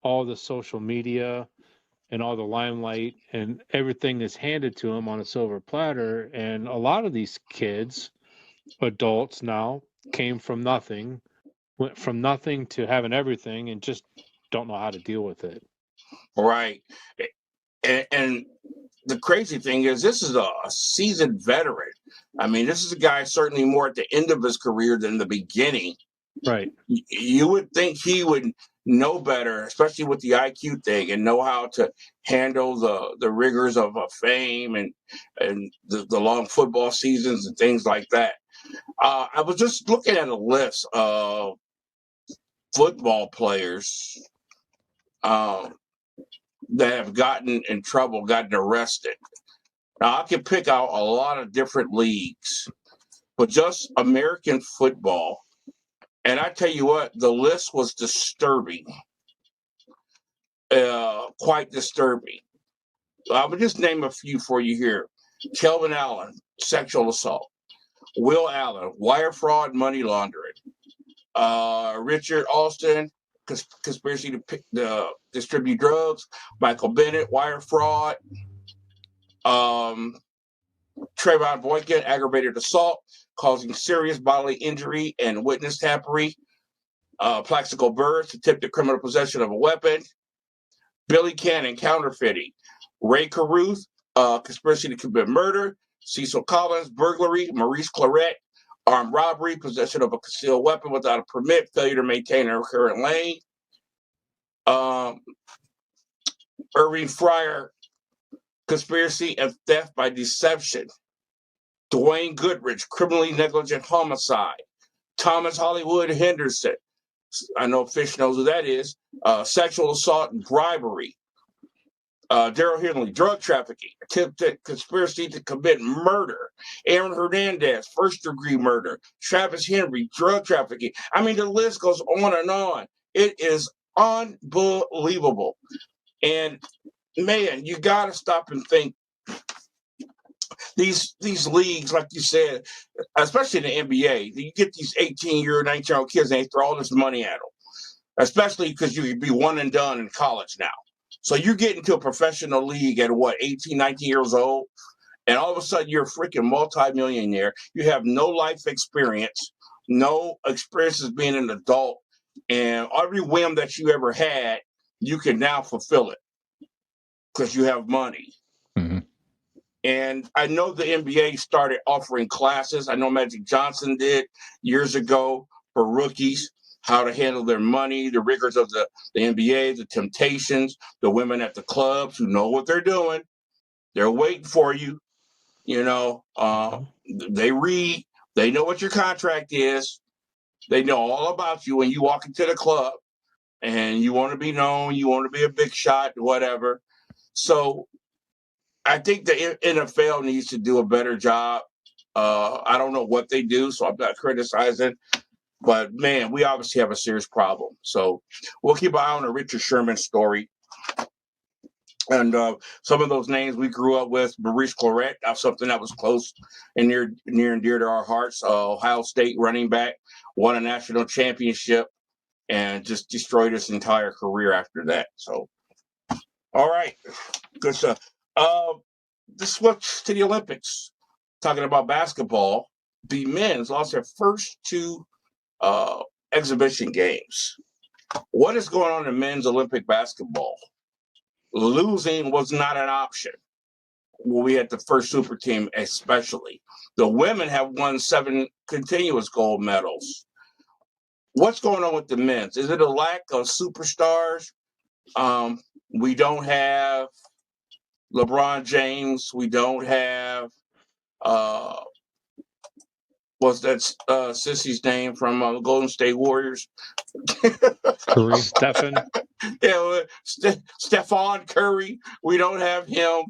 all the social media and all the limelight and everything that's handed to them on a silver platter. And a lot of these kids, adults now, came from nothing, went from nothing to having everything, and just don't know how to deal with it. Right. And the crazy thing is, this is a seasoned veteran. I mean, this is a guy certainly more at the end of his career than the beginning. Right. You would think he would know better, especially with the IQ thing, and know how to handle the rigors of fame and the long football seasons and things like that. I was just looking at a list of football players that have gotten in trouble, gotten arrested. Now, I can pick out a lot of different leagues, but just American football. And I tell you what, the list was disturbing, quite disturbing. I would just name a few for you here. Kelvin Allen, sexual assault. Will Allen, wire fraud, money laundering. Richard Alston, conspiracy to distribute drugs. Michael Bennett, wire fraud. Trayvon Boykin, aggravated assault, causing serious bodily injury and witness tampering. Plaxico Burress, attempted criminal possession of a weapon. Billy Cannon, counterfeiting. Ray Caruth, conspiracy to commit murder. Cecil Collins, burglary. Maurice Claret, armed robbery, possession of a concealed weapon without a permit, failure to maintain a current lane. Irving Fryer, conspiracy and theft by deception. Dwayne Goodrich, criminally negligent homicide. Thomas Hollywood Henderson, I know Fish knows who that is, sexual assault and bribery. Daryl Henley, drug trafficking, attempted conspiracy to commit murder. Aaron Hernandez, first-degree murder. Travis Henry, drug trafficking. I mean, the list goes on and on. It is unbelievable. And, man, you got to stop and think. These leagues, like you said, especially in the NBA, you get these 18-year, 19-year-old kids, and they throw all this money at them, especially because you could be one and done in college now. So you get into a professional league at, 18, 19 years old, and all of a sudden you're a freaking multimillionaire. You have no life experience, no experience as being an adult, and every whim that you ever had, you can now fulfill it because you have money. Mm-hmm. And I know the NBA started offering classes. I know Magic Johnson did years ago for rookies, how to handle their money, the rigors of the NBA, the temptations, the women at the clubs who know what they're doing. They're waiting for you. You know, they read, they know what your contract is. They know all about you when you walk into the club and you want to be known, you want to be a big shot, whatever. So I think the NFL needs to do a better job. I don't know what they do, so I'm not criticizing. But, man, we obviously have a serious problem. So we'll keep an eye on the Richard Sherman story. And some of those names we grew up with, Maurice Claret, something that was close and near and dear to our hearts. Ohio State running back, won a national championship, and just destroyed his entire career after that. So, all right, good stuff. Let's switch to the Olympics. Talking about basketball, the men's lost their first two exhibition games. What is going on in men's Olympic basketball? Losing was not an option. Well, we had the first super team, especially. The women have won 7 continuous gold medals. What's going on with the men's? Is it a lack of superstars? We don't have LeBron James. We don't have what's that sissy's name from the Golden State Warriors? Curry. Stephen. Yeah, Stephon Curry. We don't have him.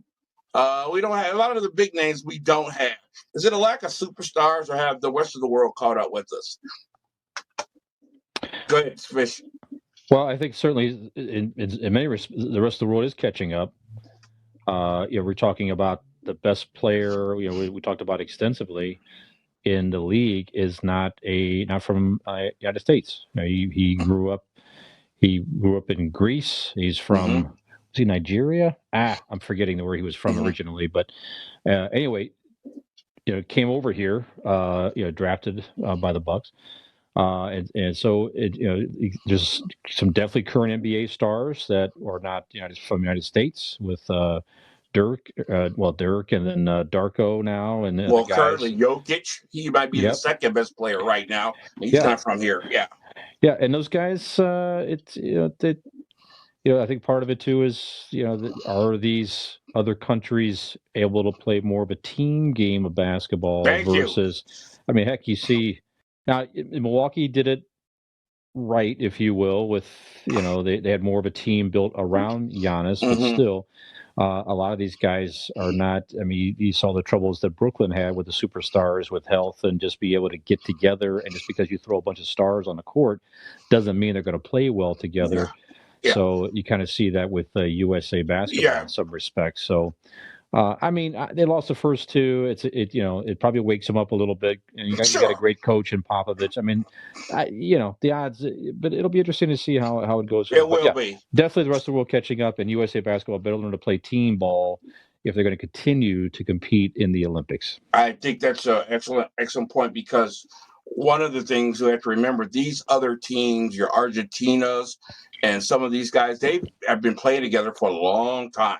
We don't have a lot of the big names. We don't have. Is it a lack of superstars, or have the rest of the world caught up with us? Go ahead, Fish. Well, I think certainly in many respects, the rest of the world is catching up. We're talking about the best player. We talked about extensively in the league is not from United States. He grew up in Greece. He's from was he Nigeria? I'm forgetting where he was from originally, but anyway, came over here. Drafted by the Bucks. And so there's some definitely current NBA stars that are not from the United States with Dirk, Dirk, and then Darko now, and the Well, guys. currently Jokic, he might be the second best player right now. He's not from here. Yeah. Yeah, and those guys, it's I think part of it too is are these other countries able to play more of a team game of basketball versus? I mean, heck, you see now Milwaukee did it right, if you will, with they had more of a team built around Giannis, but still. A lot of these guys are not. I mean, you saw the troubles that Brooklyn had with the superstars, with health, and just be able to get together. And just because you throw a bunch of stars on the court doesn't mean they're going to play well together. Yeah. So you kind of see that with USA basketball in some respects. So, I mean, they lost the first two. It probably wakes them up a little bit. And you got a great coach in Popovich. I mean, the odds, but it'll be interesting to see how it goes. It will be. Definitely the rest of the world catching up, and USA basketball better learn to play team ball if they're going to continue to compete in the Olympics. I think that's an excellent point, because one of the things we have to remember, these other teams, your Argentinas and some of these guys, they have been playing together for a long time.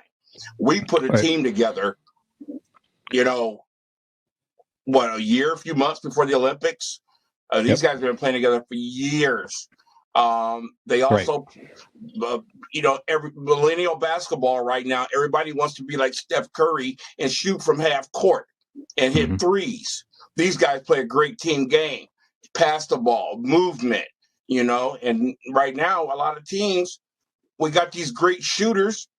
We put a team together, a few months before the Olympics. These guys have been playing together for years. They also, every millennial basketball right now, everybody wants to be like Steph Curry and shoot from half court and hit threes. These guys play a great team game, pass the ball, movement, and right now, a lot of teams, we got these great shooters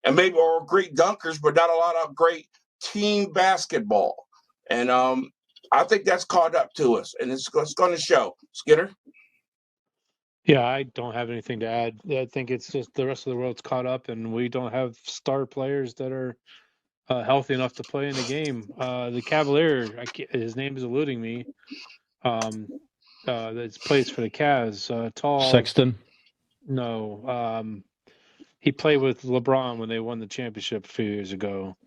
and maybe or great dunkers, but not a lot of great team basketball. And I think that's caught up to us, and it's going to show. Skinner? Yeah, I don't have anything to add. I think it's just the rest of the world's caught up, and we don't have star players that are healthy enough to play in the game. The Cavalier, his name is eluding me. That plays for the Cavs. Tall Sexton. No, he played with LeBron when they won the championship a few years ago.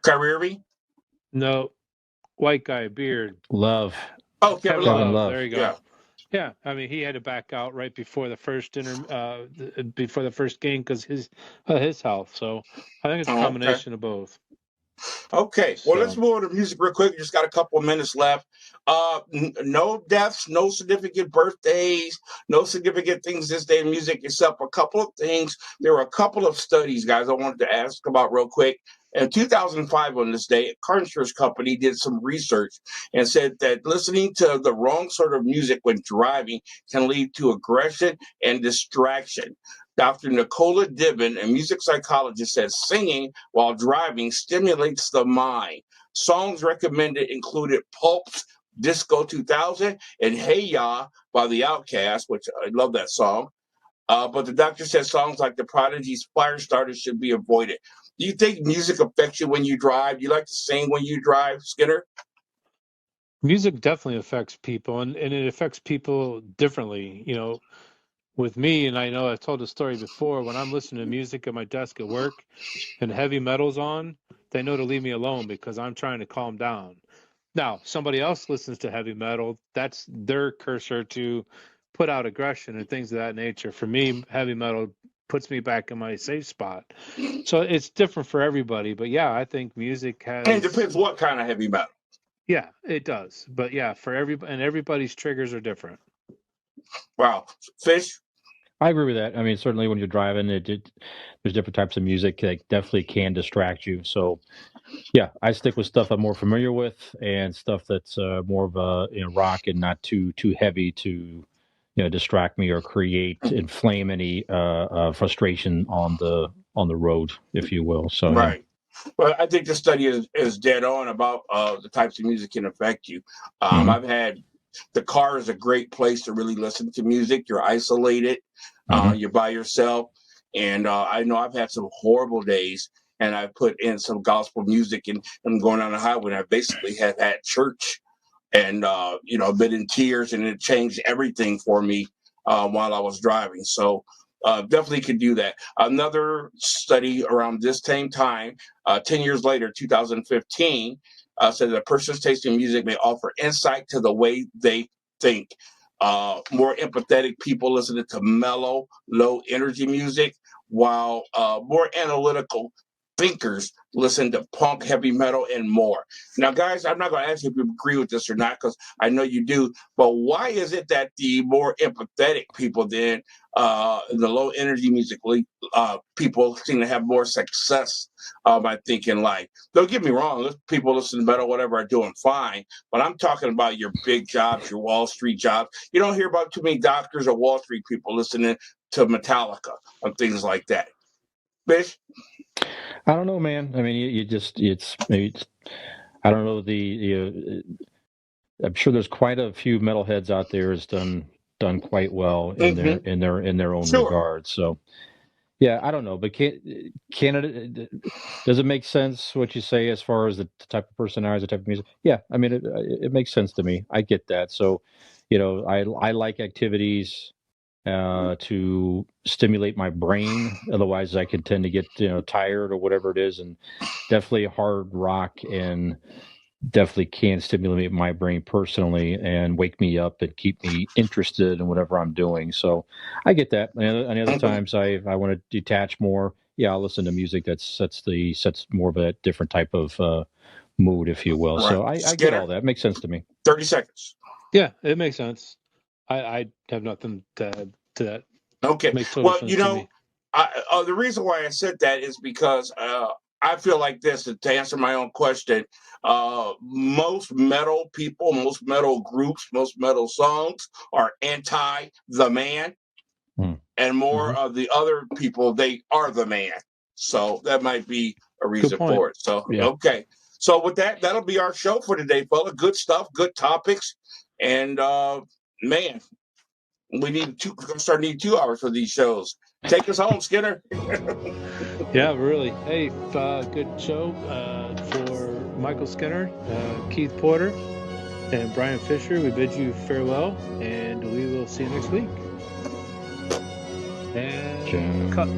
Kyrie Irving? No, white guy, beard. Love. Oh, Kevin Love. There you go. Yeah, I mean, he had to back out right before the first before the first game because his health. So I think it's a combination of both. Okay, well, let's move on to music real quick. We just got a couple of minutes left. No deaths, no significant birthdays, no significant things this day in music, except a couple of things. There were a couple of studies, guys, I wanted to ask about real quick. In 2005, on this day, a car insurance company did some research and said that listening to the wrong sort of music when driving can lead to aggression and distraction. Dr. Nicola Dibben, a music psychologist, says singing while driving stimulates the mind. Songs recommended included Pulp's Disco 2000 and Hey Ya by the Outkast, which I love that song. But the doctor says songs like The Prodigy's Firestarter should be avoided. Do you think music affects you when you drive? Do you like to sing when you drive, Skinner? Music definitely affects people, and it affects people differently. With me, and I know I've told the story before, when I'm listening to music at my desk at work and heavy metal's on, they know to leave me alone because I'm trying to calm down. Now, somebody else listens to heavy metal, that's their cursor to put out aggression and things of that nature. For me, heavy metal puts me back in my safe spot. So it's different for everybody. But yeah, I think music has... And it depends what kind of heavy metal. Yeah, it does. But yeah, for everybody, and everybody's triggers are different. Wow. Fish? I agree with that. I mean, certainly when you're driving, there's different types of music that definitely can distract you. So, yeah, I stick with stuff I'm more familiar with and stuff that's more of a rock and not too heavy to distract me or inflame any frustration on the road, if you will. So right. Yeah. Well, I think the study is dead on about the types of music can affect you. I've had. The car is a great place to really listen to music. You're isolated. You're by yourself. And I know I've had some horrible days, and I put in some gospel music, and I'm going on the highway, and I basically have had church and, I've been in tears, and it changed everything for me while I was driving. So definitely could do that. Another study around this same time, 10 years later, 2015, said that a person's taste in music may offer insight to the way they think. More empathetic people listening to mellow, low energy music, while more analytical thinkers listen to punk, heavy metal, and more. Now, guys, I'm not going to ask you if you agree with this or not, because I know you do. But why is it that the more empathetic people than the low energy music people seem to have more success? I think in life. Don't get me wrong. People listen to metal, whatever, are doing fine. But I'm talking about your big jobs, your Wall Street jobs. You don't hear about too many doctors or Wall Street people listening to Metallica and things like that. Bish? I don't know, man. I mean, I don't know I'm sure there's quite a few metalheads out there that's done quite well in their own regard. So, yeah, I don't know, but Canada, does it make sense what you say as far as the type of person the type of music? Yeah, I mean, it makes sense to me. I get that. So, I like activities to stimulate my brain. Otherwise, I can tend to get tired or whatever it is. And definitely hard rock and definitely can stimulate my brain personally and wake me up and keep me interested in whatever I'm doing. So I get that. And other times I want to detach more. Yeah, I'll listen to music that sets more of a different type of mood, if you will. Right. So I get all that. It makes sense to me. 30 seconds. Yeah, it makes sense. I have nothing to add to that. Okay. Well, the reason why I said that is because I feel like this, to answer my own question, most metal people, most metal groups, most metal songs are anti the man, and more of the other people, they are the man. So that might be a reason for it. So, okay. So with that, that'll be our show for today, fella. Good stuff, good topics. And man, we're going to start needing 2 hours for these shows. Take us home, Skinner. Yeah, really. Hey, good show for Michael Skinner, Keith Porter, and Brian Fisher. We bid you farewell, and we will see you next week. And cut.